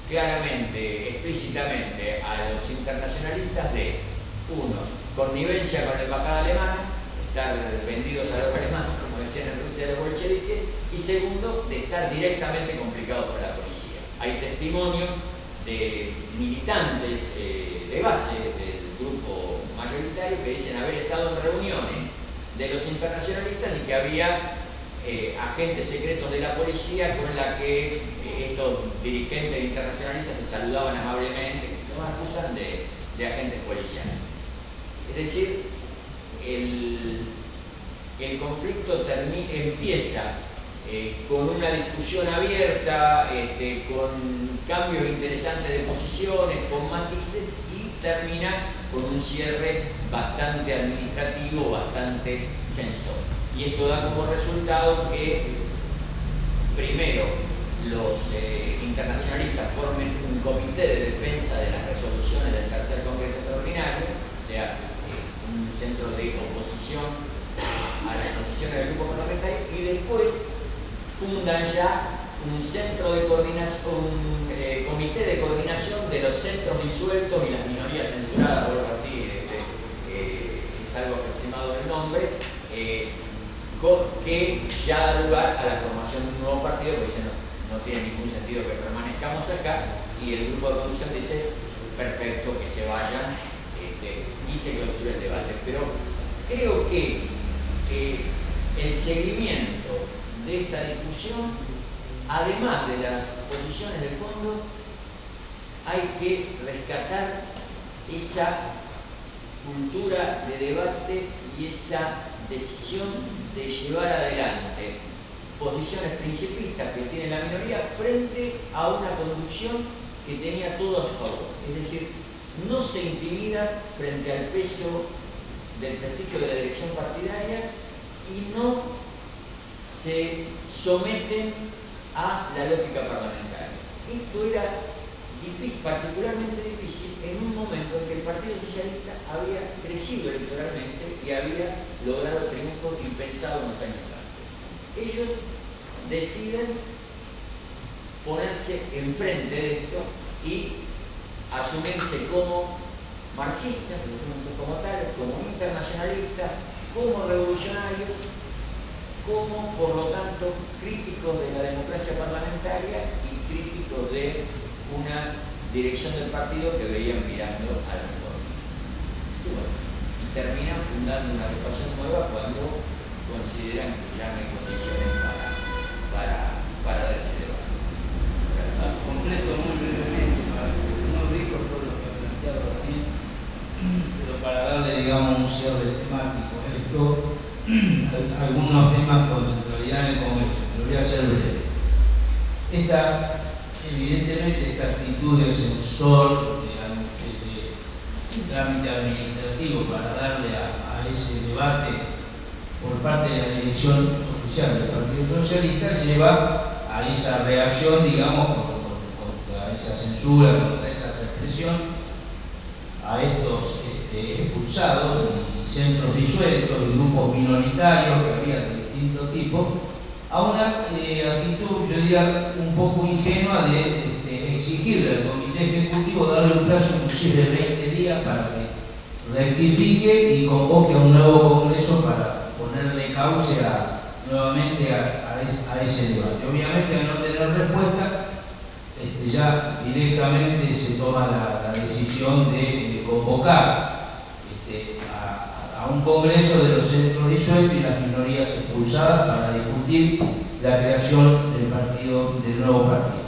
claramente, explícitamente a los internacionalistas de, uno, connivencia con la embajada alemana, estar vendidos a los alemanes, como decían en Rusia los bolcheviques, y segundo, de estar directamente complicados por la policía. Hay testimonios de militantes de base del grupo mayoritario que dicen haber estado en reuniones de los internacionalistas y que había agentes secretos de la policía con la que estos dirigentes internacionalistas se saludaban amablemente, los acusan de agentes policiales. Es decir, el conflicto empieza con una discusión abierta, con cambios interesantes de posiciones, con matices, y termina con un cierre bastante administrativo, bastante censor. Y esto da como resultado que, primero, los internacionalistas formen un comité de defensa de las resoluciones del tercer Congreso Extraordinario, o sea, un centro de oposición a las posiciones del grupo parlamentario, y después fundan ya un centro de coordinación, un comité de coordinación de los centros disueltos y las minorías censuradas, o algo así, es algo aproximado del nombre, que ya da lugar a la formación de un nuevo partido, porque dice no tiene ningún sentido que permanezcamos acá, y el grupo de conducción dice perfecto, que se vayan, y se clausura el debate. Pero creo que el seguimiento de esta discusión, además de las posiciones del fondo, hay que rescatar esa cultura de debate y esa decisión de llevar adelante posiciones principistas que tiene la minoría frente a una conducción que tenía todo a su favor. Es decir, no se intimida frente al peso del prestigio de la dirección partidaria y no se someten a la lógica parlamentaria. Esto era difícil, particularmente difícil en un momento en que el Partido Socialista había crecido electoralmente y había logrado triunfos impensados unos años antes. Ellos deciden ponerse enfrente de esto y asumirse como marxistas, como tales, como internacionalistas, como revolucionarios, como por lo tanto críticos de la democracia parlamentaria y críticos de una dirección del partido que veían mirando a la reforma. Y bueno, y terminan fundando una agrupación nueva cuando consideran que ya no hay condiciones para darse debate.
Completo muy brevemente, muy rico todo lo que ha planteado Daniel, pero para darle, digamos, un cierre temático a esto, algunos temas con centralidad en el Congreso, pero voy a hacer breve. Evidentemente, esta actitud de censor, de trámite administrativo para darle a ese debate por parte de la dirección oficial del Partido Socialista lleva a esa reacción, digamos, contra esa censura, contra esa represión, a estos expulsados y centros disueltos y grupos minoritarios que había de distintos tipos, a una actitud, yo diría, un poco ingenua de exigirle al Comité Ejecutivo darle un plazo inclusive de 20 días para que rectifique y convoque a un nuevo Congreso para ponerle cauce nuevamente a ese debate. Obviamente, al no tener respuesta, ya directamente se toma la decisión de convocar a un congreso de los centros disueltos y las minorías expulsadas para discutir la creación del nuevo partido.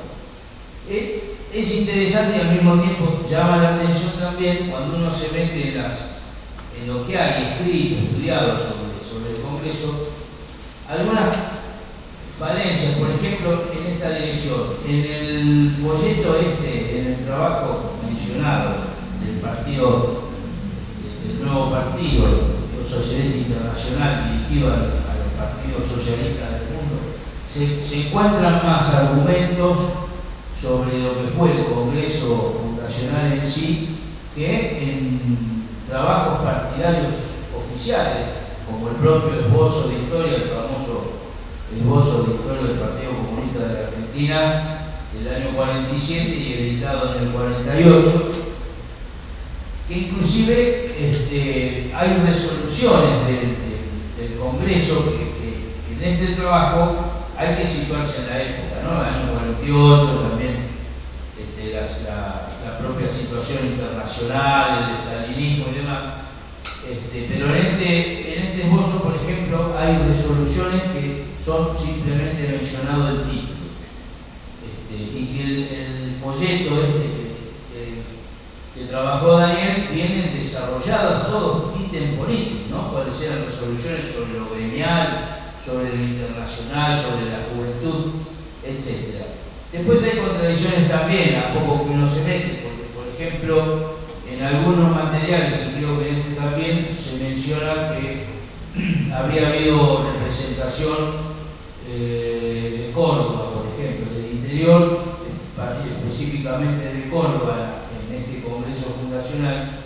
Es interesante y al mismo tiempo llama la atención también cuando uno se mete en lo que hay escrito, estudiado sobre el Congreso, algunas falencias, por ejemplo, en esta dirección. En el folleto en el trabajo mencionado del nuevo partido, el Socialista Internacional, dirigido a los partidos socialistas del mundo, se encuentran más argumentos sobre lo que fue el Congreso fundacional en sí que en trabajos partidarios oficiales, como el propio esbozo de historia, el famoso esbozo de historia del Partido Comunista de la Argentina del año 47 y editado en el 48, que inclusive hay resoluciones del Congreso que en este trabajo hay que situarse en la época, ¿no? El año 48 también, la propia situación internacional, el estalinismo y demás. Pero en este esbozo, por ejemplo, hay resoluciones que son simplemente mencionado el título. Y que el folleto que trabajó Daniel vienen desarrollados todos ítem políticos, ¿no? Cuáles eran las resoluciones sobre lo gremial, sobre lo internacional, sobre la juventud, etc. Después hay contradicciones también, a poco que uno se mete, porque, por ejemplo, en algunos materiales, y creo que en este también, se menciona que habría habido representación de Córdoba, por ejemplo, del interior, específicamente de Córdoba, en este Congreso Fundacional,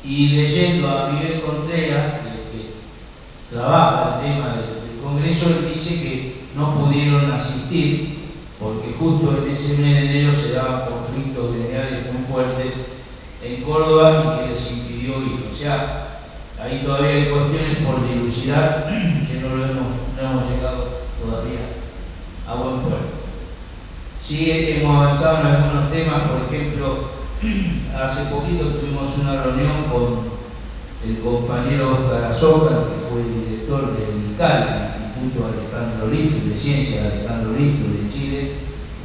y leyendo a Miguel Contreras, que trabaja el tema del Congreso, él dice que no pudieron asistir porque justo en ese mes de enero se daban conflictos gremiales muy fuertes en Córdoba y que les impidió ir. O sea, ahí todavía hay cuestiones por dilucidar que no hemos llegado todavía a buen puerto. Sí, hemos avanzado en algunos temas. Por ejemplo, hace poquito tuvimos una reunión con el compañero Oscar Azócar, que fue el director del ICAL, el Instituto Alejandro Lijstru, de Ciencias Alejandro Lijstru de Chile,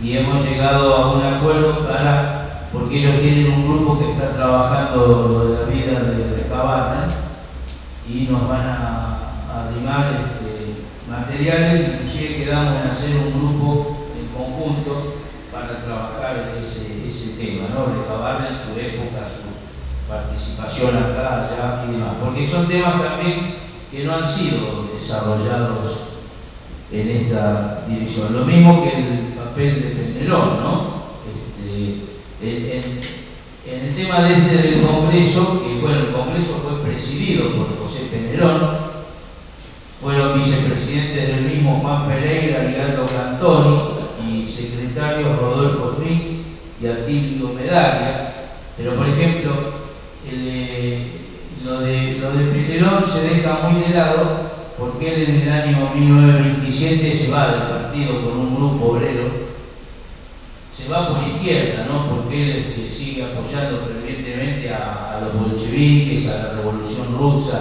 y hemos llegado a un acuerdo porque ellos tienen un grupo que está trabajando lo de la vida de Recabarren y nos van a arrimar materiales, inclusive quedamos en hacer un grupo en conjunto para trabajar ese tema, ¿no? Recabar en su época su participación acá, allá y demás, porque son temas también que no han sido desarrollados en esta división. Lo mismo que el papel de Penelón, ¿no? En el tema del Congreso, que bueno, el Congreso fue presidido por José Penelón, fueron vicepresidentes del mismo Juan Pereira, Rigaldo Cantoni, y secretarios Rodolfo Smith y Atilio Medaglia. Pero por ejemplo, lo de Penelón se deja muy de lado porque él en el año 1927 se va del partido con un grupo obrero, se va por izquierda, ¿no? Porque él sigue apoyando fervientemente a los bolcheviques, a la revolución rusa.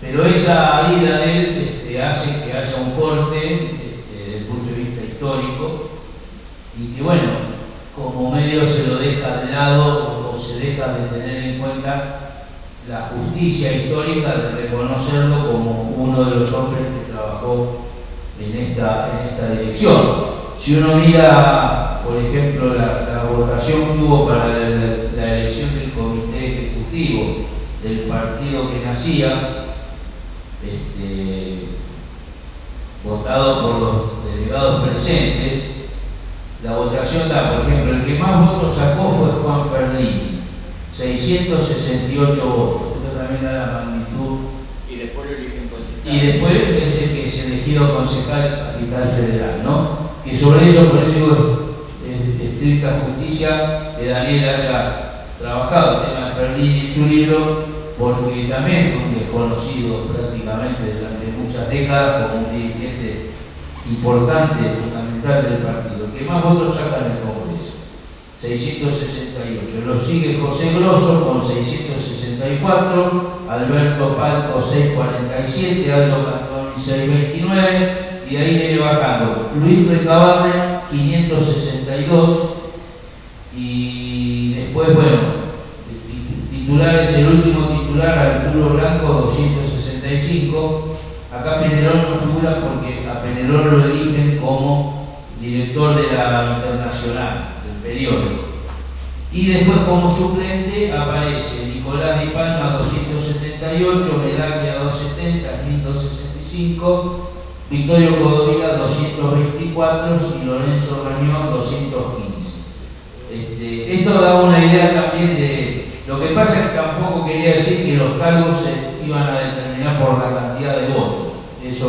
Pero esa ida de él hace que haya un corte desde el punto de vista histórico y que, bueno, como medio se lo deja de lado o se deja de tener en cuenta la justicia histórica de reconocerlo como uno de los hombres que trabajó en esta dirección. Si uno mira, por ejemplo, la votación que hubo para la elección del comité ejecutivo del partido que nacía, votado por los delegados presentes, la votación da, por ejemplo, el que más votos sacó fue Juan Ferdinand, 668 votos. Esto también da la magnitud.
Y después lo eligen concejal.
Y después es el que es elegido concejal capital federal, ¿no? Que sobre eso, por eso digo, estricta justicia que Daniel haya trabajado el tema de Ferdinand en su libro, porque también fue un desconocido prácticamente durante muchas décadas como un dirigente importante, fundamental del partido. El que más votos saca en el Congreso, 668. Lo sigue José Grosso con 664, Alberto Palco 647, Aldo Cantoni 629, y ahí viene bajando Luis Recabarren 562, y después, bueno, titulares, el último titular, Arturo Blanco 265. Acá Penelón no figura porque a Penelón lo eligen como director de la Internacional, del periódico. Y después como suplente aparece Nicolás Di Palma 278, Medaglia 270, 1265, Victorio Codovila 224 y Lorenzo Rañón 215. Esto da una idea también de... Lo que pasa es que tampoco quería decir que los cargos se iban a determinar por la cantidad de votos. Eso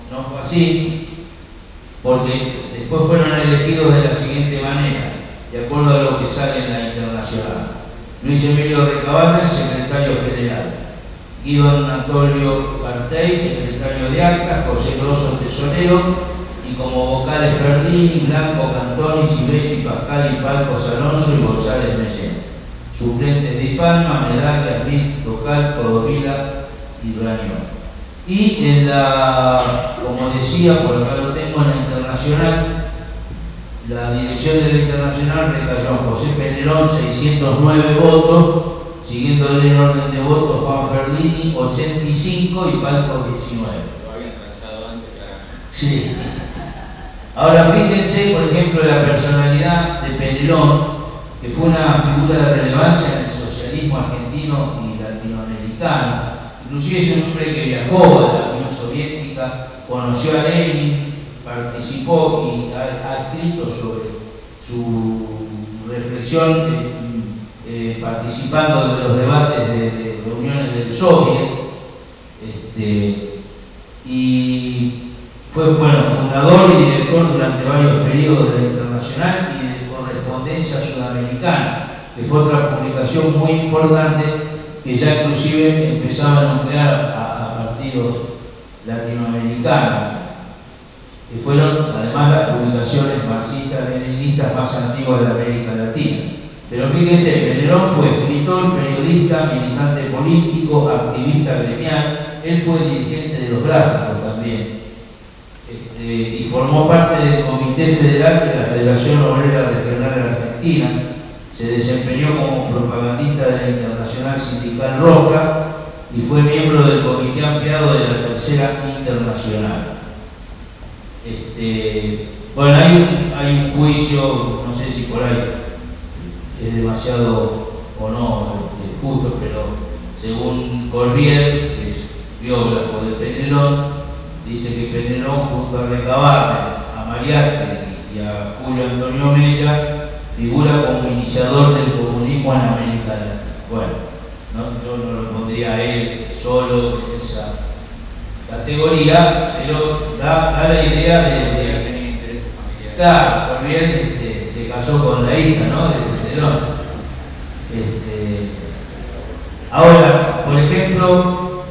no fue así, porque después fueron elegidos de la siguiente manera, de acuerdo a lo que sale en la Internacional. Luis Emilio Recabarren, secretario general. Guido Anatolio Partey, secretario de Actas. José Grosso, tesorero. Y como vocales Ferdinand, Blanco, Cantoni, Sivechi, Pascal y Palcos Alonso y González Mellén. Suplentes de Palma, Medaglia, Smith, Tocal, Codovila y Rañón. Y como decía, por acá lo tengo, en la Internacional, la dirección de la Internacional recayó a José Penelón 609 votos, siguiéndole en orden de votos Juan Ferdinand 85 y Palco 19.
Lo habían transado antes, claro.
Sí. Ahora fíjense, por ejemplo, la personalidad de Penelón, que fue una figura de relevancia en el socialismo argentino y latinoamericano. Inclusive es un hombre que viajó a la Unión Soviética, conoció a Lenin, participó y ha escrito sobre su reflexión participando de los debates de reuniones del Soviet, y fue fundador y director durante varios periodos de la Internacional y de Correspondencia Sudamericana, que fue otra publicación muy importante que ya inclusive empezaba a nuclear a partidos latinoamericanos, que fueron además las publicaciones marxistas-leninistas más antiguas de América Latina. Pero fíjense, Penelón fue escritor, periodista, militante político, activista gremial. Él fue dirigente de los gráficos también, y formó parte del Comité Federal de la Federación Obrera Regional Argentina. Se desempeñó como propagandista de la Internacional Sindical Roca y fue miembro del Comité Ampliado de la tercera internacional. Bueno, hay un juicio, no sé si por ahí es demasiado o no justo, pero según Corbiel, que es biógrafo de Penelón, dice que Penelón, junto a Recabarren, a Mariátegui y a Julio Antonio Mella, figura como iniciador del comunismo en América Latina. Bueno, yo no lo pondría a él solo en esa categoría, pero da la idea de claro, Corbiel se casó con la hija, ¿no?, de Penelón. Ahora, por ejemplo,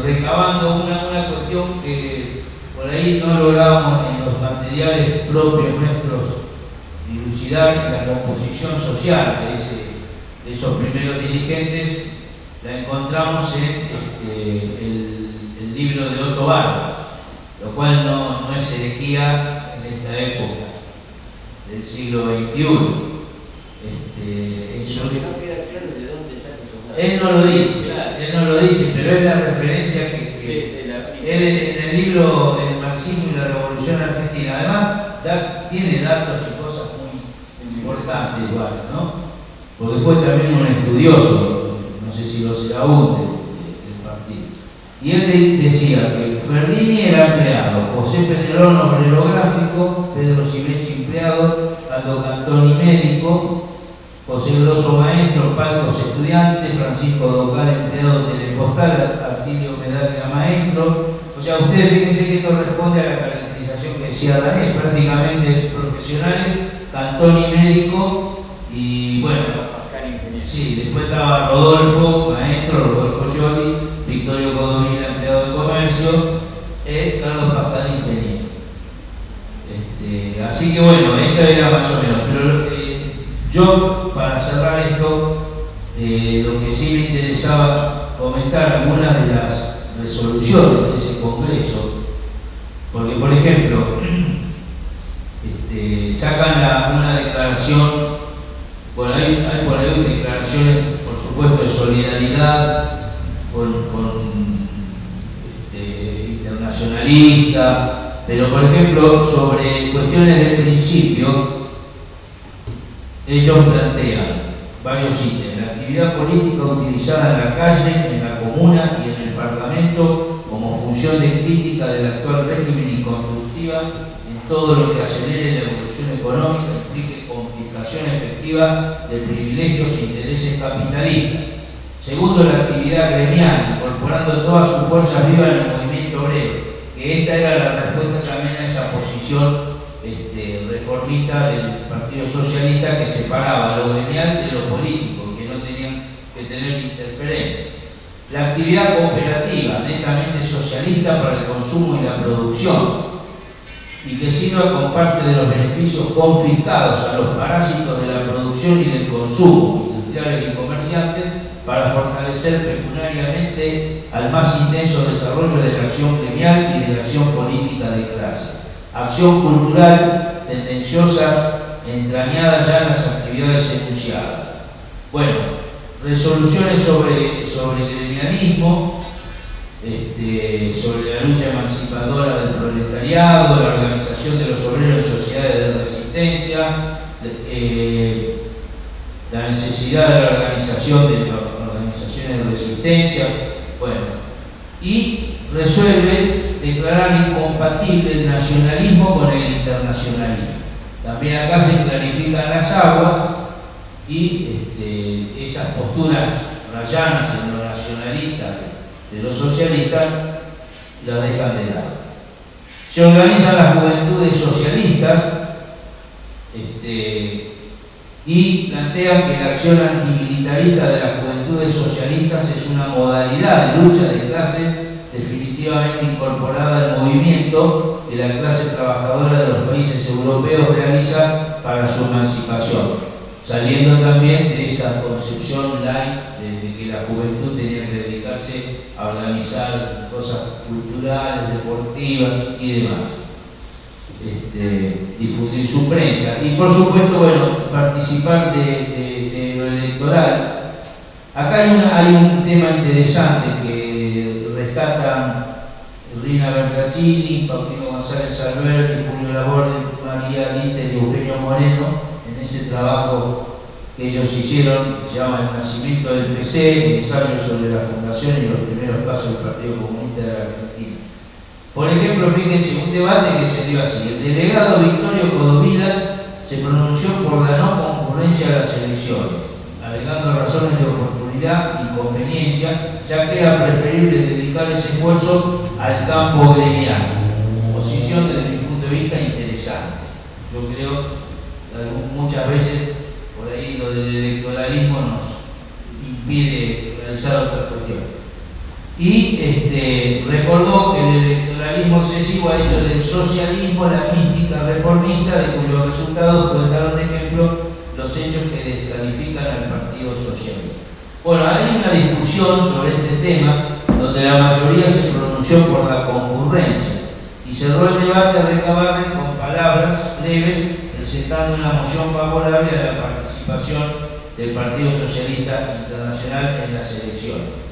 recabando una cuestión que por ahí no lográbamos en los materiales propios nuestros dilucidar, la composición social de esos primeros dirigentes, la encontramos en el libro de Otto Vargas, lo cual no es herejía en esta época del siglo XXI. Eso
no queda claro de dónde saca esos datos.
él no lo dice, pero es la referencia que él en el libro El marxismo y la revolución argentina, además tiene datos y cosas muy importantes igual, ¿no? Porque fue también un estudioso, no sé si lo será aún del partido. Y él decía que Ferdini era empleado, José Penelón obrero gráfico, Pedro Simechi empleado, Aldo Cantoni médico, José Grosso maestro, Palcos estudiante, Francisco Docal empleado telepostal, Artilio Medalla maestro. O sea, ustedes fíjense que esto responde a la caracterización que decía Daniel, prácticamente profesionales, Cantoni médico y bueno, sí, después estaba Rodolfo maestro, Rodolfo Gioli, Victorio Codomina empleado de comercio, Carlos Pascal ingeniero. Así que bueno, esa era más o menos, pero yo, para cerrar esto, lo que sí me interesaba comentar algunas de las resoluciones de ese Congreso, porque por ejemplo, sacan una declaración, bueno, hay por ahí declaraciones, por supuesto, de solidaridad con internacionalista, pero por ejemplo, sobre cuestiones de principio, ellos plantean varios ítems: la actividad política utilizada en la calle, en la comuna y en el Parlamento como función de crítica del actual régimen y constructiva en todo lo que acelere la evolución económica, implique confiscación efectiva de privilegios e intereses capitalistas. Segundo, la actividad gremial, incorporando todas sus fuerzas vivas en el movimiento obrero, que esta era la respuesta también a esa posición reformista del Partido Socialista, que separaba lo gremial de lo político, que no tenían que tener interferencia. La actividad cooperativa, netamente socialista para el consumo y la producción, y que sirva con parte de los beneficios confiscados a los parásitos de la producción y del consumo, industriales y comerciantes, para fortalecer pecuniariamente al más intenso desarrollo de la acción gremial y de la acción política de clase. Acción cultural tendenciosa entrañada ya en las actividades enunciadas. Bueno, resoluciones sobre el gremialismo, sobre la lucha emancipadora del proletariado, la organización de los obreros en sociedades de resistencia, la necesidad de la organización de las organizaciones de resistencia, bueno, y resuelve declarar incompatible el nacionalismo con el internacionalismo. También acá se clarifican las aguas y esas posturas rayanas en lo nacionalista de los socialistas las dejan de lado. Se organizan las juventudes socialistas y plantean que la acción antimilitarista de las juventudes socialistas es una modalidad de lucha de clase definitivamente incorporada al movimiento que la clase trabajadora de los países europeos realiza para su emancipación, saliendo también de esa concepción light de que la juventud tenía que dedicarse a organizar cosas culturales, deportivas y demás, difundir su prensa y por supuesto, bueno, participar de lo electoral. Acá hay un tema interesante que rescatan Rina Bertaccini, Paulino González Alberti, Julio Laborde, María Lite y Eugenio Moreno, en ese trabajo que ellos hicieron, que se llama El nacimiento del PC, ensayo sobre la fundación y los primeros pasos del Partido Comunista de la Argentina. Por ejemplo, fíjense, un debate que se dio así: el delegado Victorio Codovila se pronunció por la no concurrencia a las elecciones, alegando razones de oportunidad y conveniencia, ya que era preferible dedicar ese esfuerzo al campo gremial. Posición desde mi punto de vista interesante. Yo creo que muchas veces por ahí lo del electoralismo nos impide realizar otras cuestiones. Y recordó que el electoralismo excesivo ha hecho del socialismo la mística reformista, de cuyos resultados pueden dar un ejemplo los hechos que descalifican al Partido Socialista. Bueno, hay una discusión sobre este tema donde la mayoría se pronunció por la concurrencia y cerró el debate a Recabarren con palabras breves, presentando una moción favorable a la participación del Partido Socialista Internacional en las elecciones.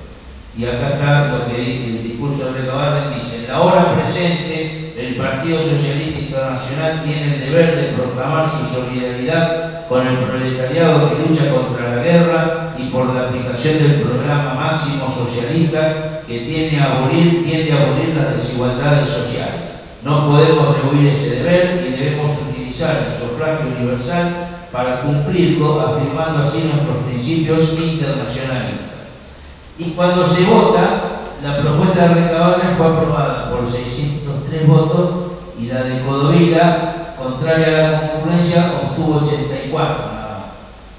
Y acá está lo que el discurso de Recabarren dice: en la hora presente, el Partido Socialista Internacional tiene el deber de proclamar su solidaridad con el proletariado que lucha contra la guerra y por la aplicación del programa máximo socialista que tiende a abolir las desigualdades sociales. No podemos rehuir ese deber y debemos utilizar el sufragio universal para cumplirlo, afirmando así nuestros principios internacionalistas. Y cuando se vota, la propuesta de Recabarren fue aprobada por 603 votos y la de Codovila, contraria a la concurrencia, obtuvo 84.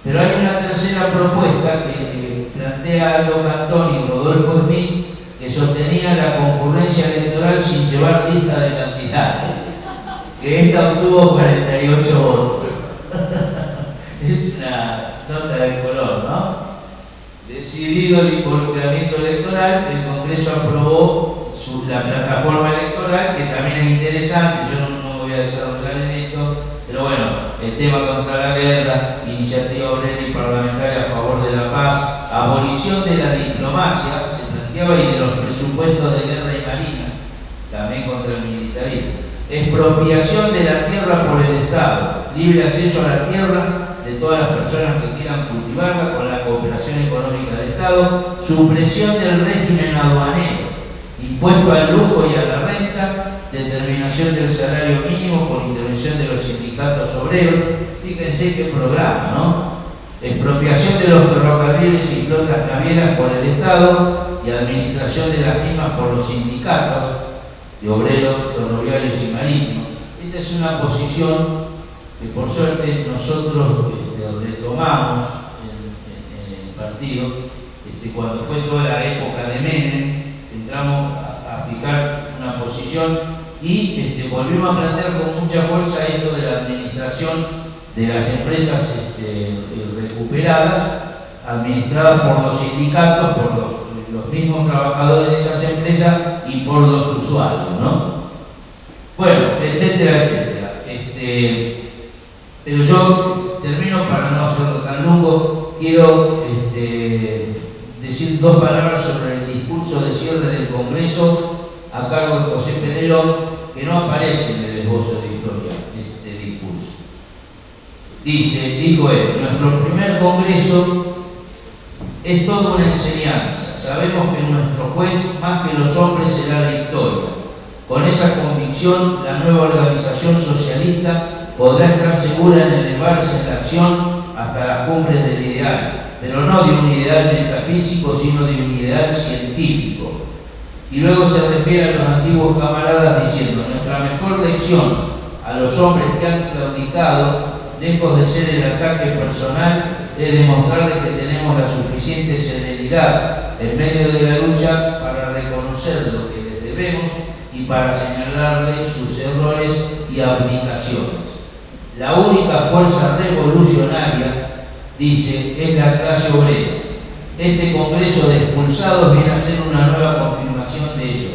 Pero hay una tercera propuesta que plantea Aldo Cantón y Rodolfo Smith, que sostenía la concurrencia electoral sin llevar lista de candidatos, que esta obtuvo 48 votos. Es una nota de color, ¿no? Decidido el involucramiento electoral, el Congreso aprobó la plataforma electoral, que también es interesante. Yo no me voy a desarrollar en esto, pero bueno, el tema contra la guerra, iniciativa obrera y parlamentaria a favor de la paz, abolición de la diplomacia, se planteaba, y de los presupuestos de guerra y marina, también contra el militarismo, expropiación de la tierra por el Estado, libre acceso a la tierra de todas las personas que quieran cultivarla con la cooperación económica del Estado, supresión del régimen aduanero, impuesto al lujo y a la renta, determinación del salario mínimo por intervención de los sindicatos obreros. Fíjense qué programa, ¿no? Expropiación de los ferrocarriles y flotas navieras por el Estado y administración de las mismas por los sindicatos de obreros ferroviarios y marítimos. Esta es una posición que por suerte nosotros retomamos en el partido, cuando fue toda la época de Menem, entramos a fijar una posición y volvimos a plantear con mucha fuerza esto de la administración de las empresas recuperadas, administradas por los sindicatos, por los mismos trabajadores de esas empresas y por los usuarios, ¿no? Bueno, etcétera, etcétera. Pero yo termino, para no hacerlo tan largo. Quiero decir dos palabras sobre el discurso de cierre del Congreso a cargo de José Pelero, que no aparece en el esbozo de historia de este discurso. Dijo él: nuestro primer Congreso es toda una enseñanza. Sabemos que nuestro juez, más que los hombres, será la historia. Con esa convicción, la nueva organización socialista podrá estar segura en elevarse en la acción hasta las cumbres del ideal, pero no de un ideal metafísico, sino de un ideal científico. Y luego se refiere a los antiguos camaradas diciendo: nuestra mejor lección a los hombres que han claudicado, lejos de ser el ataque personal, es demostrarles que tenemos la suficiente serenidad en medio de la lucha para reconocer lo que les debemos y para señalarles sus errores y abdicaciones. La única fuerza revolucionaria, dice, es la clase obrera. Este Congreso de expulsados viene a ser una nueva confirmación de ello.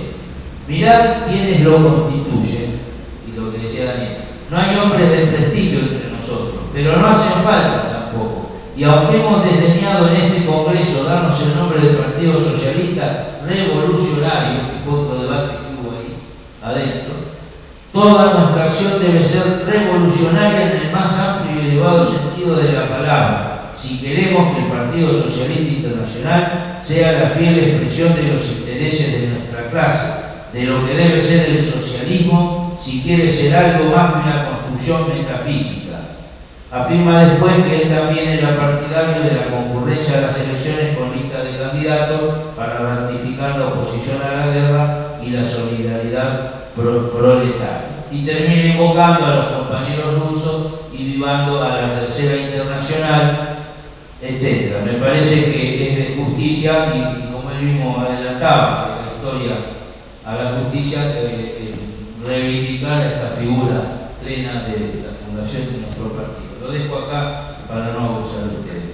Mirad quiénes lo constituyen, y lo que decía Daniel: no hay hombres de prestigio entre nosotros, pero no hacen falta tampoco. Y aunque hemos desdeñado en este Congreso darnos el nombre del Partido Socialista Revolucionario, que fue otro debate que hubo Toda nuestra acción debe ser revolucionaria en el más amplio y elevado sentido de la palabra, si queremos que el Partido Socialista Internacional sea la fiel expresión de los intereses de nuestra clase, de lo que debe ser el socialismo, si quiere ser algo más que una construcción metafísica. Afirma después que él también era partidario de la concurrencia a las elecciones con lista de candidatos para ratificar la oposición a la guerra y la solidaridad proletaria. Y termina invocando a los compañeros rusos y vivando a la Tercera Internacional, etc. Me parece que es de justicia, y como él mismo adelantaba, que la historia a la justicia reivindicar esta figura plena de la fundación de nuestro partido. Lo dejo acá para no abusar de ustedes.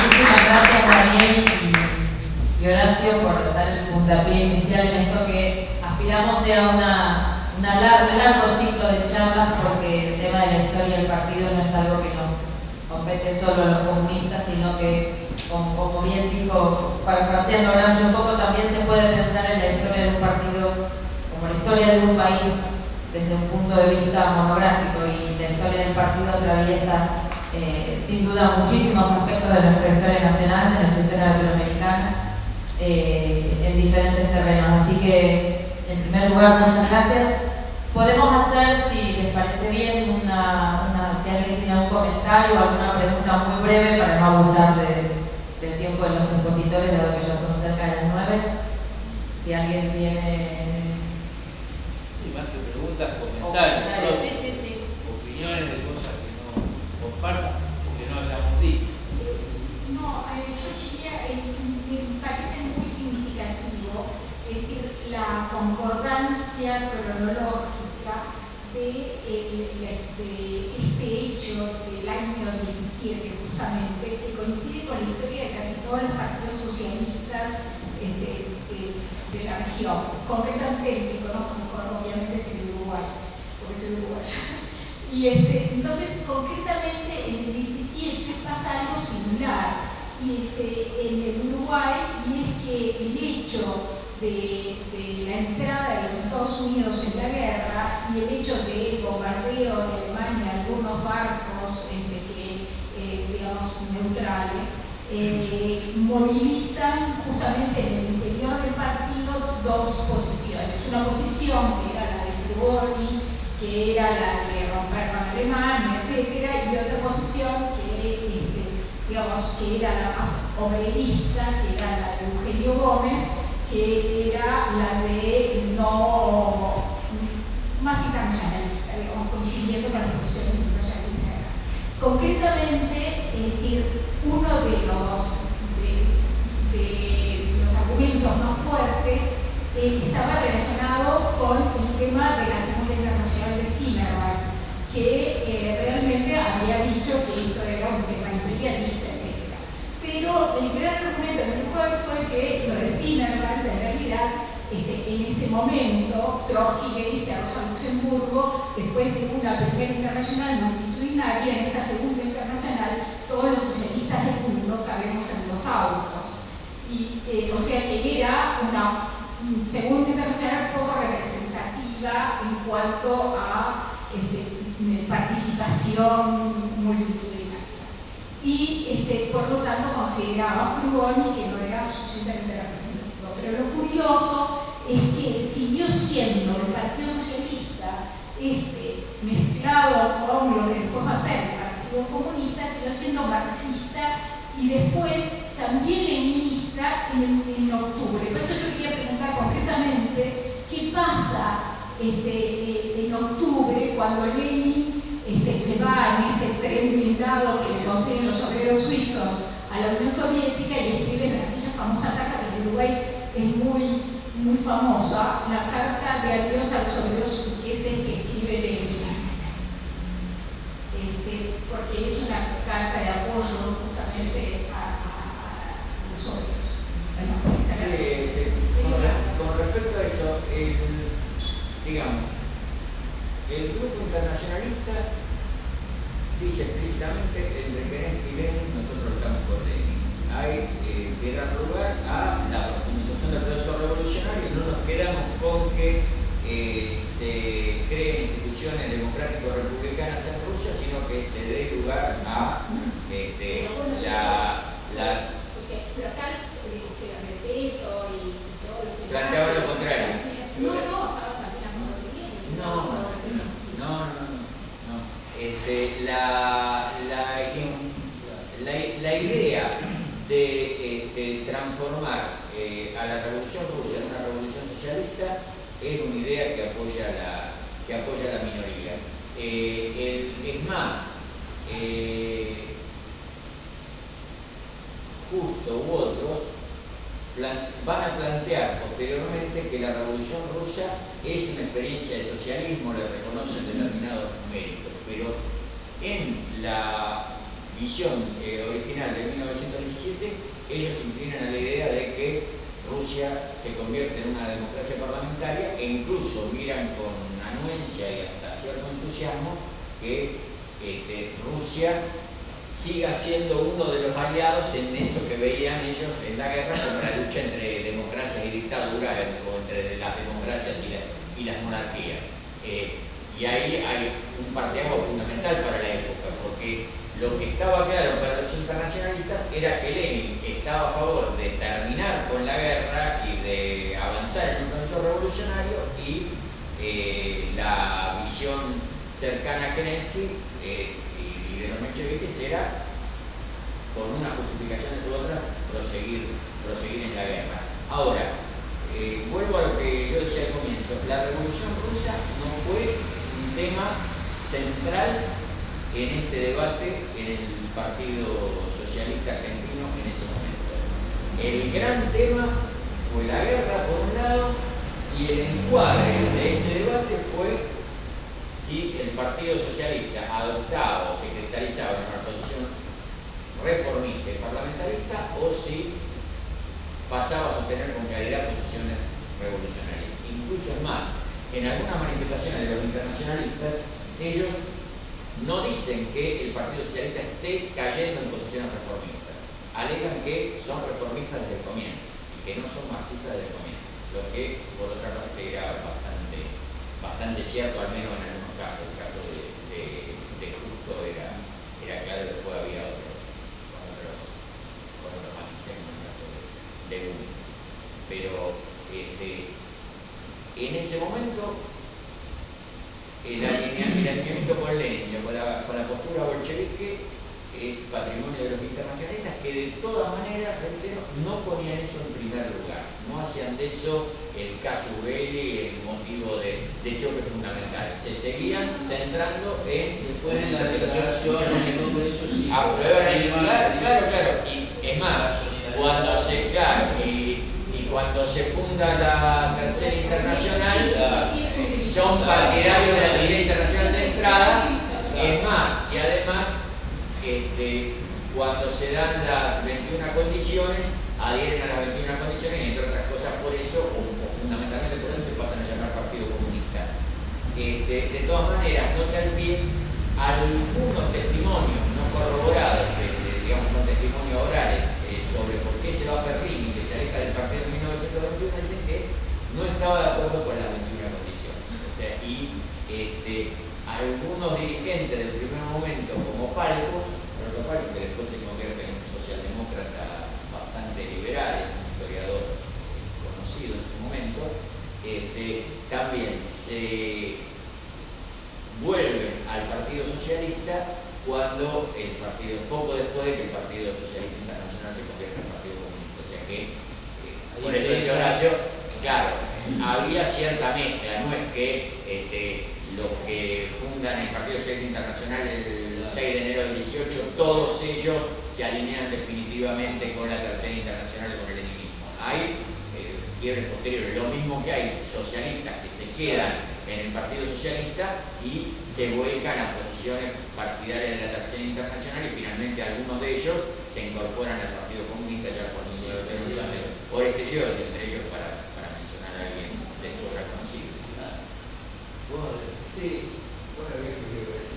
Muchísimas gracias, Daniel y Horacio, por dar el puntapié inicial en esto que aspiramos sea un largo ciclo de charlas, porque el tema de la historia del partido no es algo que nos compete solo a los comunistas, sino que, como bien dijo, parafraseando Horacio un poco, también se puede pensar en la historia de un partido como la historia de un país desde un punto de vista monográfico, y la historia del partido atraviesa sin duda muchísimos aspectos de nuestra historia nacional, de nuestra historia latinoamericana, en diferentes terrenos. Así que, en primer lugar, muchas gracias. Podemos hacer, si les parece bien, si alguien tiene algún comentario o alguna pregunta muy breve para no abusar del tiempo de los expositores, dado que ya son cerca de las 9. Si alguien tiene...
Y más que preguntas, comentarios,
sí.
opiniones de cosas que no compartan o que no hayamos dicho.
No, yo diría, me parece muy significativo, es decir, la concordancia cronológica de este hecho del año 17, justamente, que coincide con la historia de casi todos los partidos socialistas de la región. Concretamente, conozco mejor, obviamente, es el Uruguay, porque soy uruguaya. Y entonces, concretamente, en el 17 pasa algo similar. Y en el Uruguay, y es que el hecho de la entrada de los Estados Unidos en la guerra y el hecho del bombardeo de Alemania de algunos barcos digamos, neutrales, movilizan justamente en el interior del partido dos posiciones. Una posición que era la de Friburgo, que era la de romper con Alemania, etc., y otra posición digamos, que era la más obrerista, que era la de Eugenio Gómez, que era la de más internacionalista, digamos, coincidiendo con las posiciones internacionalistas. Concretamente, es decir, uno de los argumentos más fuertes estaba relacionado con el tema de la Segunda Internacional de Zimmermann, que realmente había dicho que esto era un tema imperialista, etc. Pero el gran argumento del juego fue que lo de Zimmermann, en realidad, en ese momento, Trotsky le dice a Rosa Luxemburgo, después de una primera internacional multitudinaria, en esta segunda internacional, todos los socialistas del mundo cabemos en los autos. Y, o sea que era una segunda internacional poco representativa en cuanto a participación multitudinaria. Y por lo tanto consideraba Frugoni que no era suficientemente representativo. Pero lo curioso es que siguió siendo el Partido Socialista mezclado con lo que después va a ser el Partido Comunista, siguió siendo marxista y después también leninista en octubre. Por eso yo quería preguntar concretamente qué pasa en octubre cuando Lenin se va en ese tren blindado que le consiguen los obreros suizos a la Unión Soviética y escribe aquella famosa carta que en Uruguay es muy, muy famosa, la carta de adiós a los obreros burgueses que escribe Lenin. Porque es una carta de apoyo justamente a los obreros.
Con respecto a eso, digamos, el grupo internacionalista dice explícitamente el de Kerensky y Lenin, nosotros estamos con Lenin. Hay hay que dar lugar a la profundización del proceso revolucionario. No nos quedamos con que se creen instituciones democrático-republicanas en Rusia, sino que se dé lugar a
pero acá respeto y todo lo que
planteaba lo contrario.
No, estaba también a modo de bien.
La idea de transformar a la revolución rusa en una revolución socialista es una idea que apoya la minoría. Es más, Justo u otros van a plantear posteriormente que la revolución rusa es una experiencia de socialismo, le reconocen determinados méritos, pero en la visión original de 1917 ellos inclinan a la idea de que Rusia se convierte en una democracia parlamentaria e incluso miran con anuencia y hasta cierto entusiasmo que Rusia siga siendo uno de los aliados en eso que veían ellos en la guerra como la lucha entre democracias y dictaduras o entre las democracias y las monarquías. Y ahí hay un parteaguas fundamental para la época, porque lo que estaba claro para los internacionalistas era que Lenin estaba a favor de terminar con la guerra y de avanzar en un proceso revolucionario, y la visión cercana a Kerensky y de los mencheviques era, con una justificación de su otra, proseguir en la guerra. Ahora, vuelvo a lo que yo decía al comienzo, la revolución rusa no fue un tema central en este debate en el Partido Socialista Argentino en ese momento. El gran tema fue la guerra, por un lado, y el encuadre de ese debate fue si el Partido Socialista adoptaba o se cristalizaba en una posición reformista y parlamentarista, o si pasaba a sostener con claridad posiciones revolucionarias. Incluso es más, en algunas manifestaciones de los internacionalistas, ellos no dicen que el Partido Socialista esté cayendo en posiciones reformistas. Alegan que son reformistas desde el comienzo y que no son marxistas desde el comienzo. Lo que, por otra parte, era bastante cierto, al menos en algunos casos. El caso de Justo era claro, después había con otros matices, en el caso de uno. Pero en ese momento el alineamiento con Lenin, con la postura bolchevique, es patrimonio de los internacionalistas, que de todas maneras, reitero, no ponían eso en primer lugar, no hacían de eso el casus belli, el motivo de choque fundamental. Se seguían centrando en
después de la declaración del Congreso, sí,
claro, y es más, cuando se funda la Tercera Internacional, son partidarios de la Tercera Internacional de entrada. Es más, y además, cuando se dan las 21 condiciones, adhieren a las 21 condiciones, y entre otras cosas por eso, o fundamentalmente por eso, se pasan a llamar Partido Comunista. De todas maneras, nota al pie algunos testimonios no corroborados, digamos, son testimonios orales, sobre por qué se va a Perrin y que se aleja del partido en 1921, dicen que no estaba de acuerdo con las 21 condiciones. O sea, y algunos dirigentes del primer momento, como Palcos, que después se convierte en un socialdemócrata bastante liberal, un historiador conocido en su momento, también se vuelven al Partido Socialista poco después de que el Partido Socialista Internacional se convierte en el Partido Comunista. O sea que, por eso dice Horacio, claro, había cierta mezcla, no es que los que fundan el Partido Socialista Internacional el 6 de enero del 18, todos ellos se alinean definitivamente con la Tercera Internacional y con el leninismo. Hay quiebres posteriores, lo mismo que hay socialistas que se quedan en el Partido Socialista y se vuelcan a posiciones partidarias de la Tercera Internacional, y finalmente algunos de ellos se incorporan al Partido Comunista ya por entre ellos para mencionar a alguien de sobra conocido.
Bueno, sí, bueno,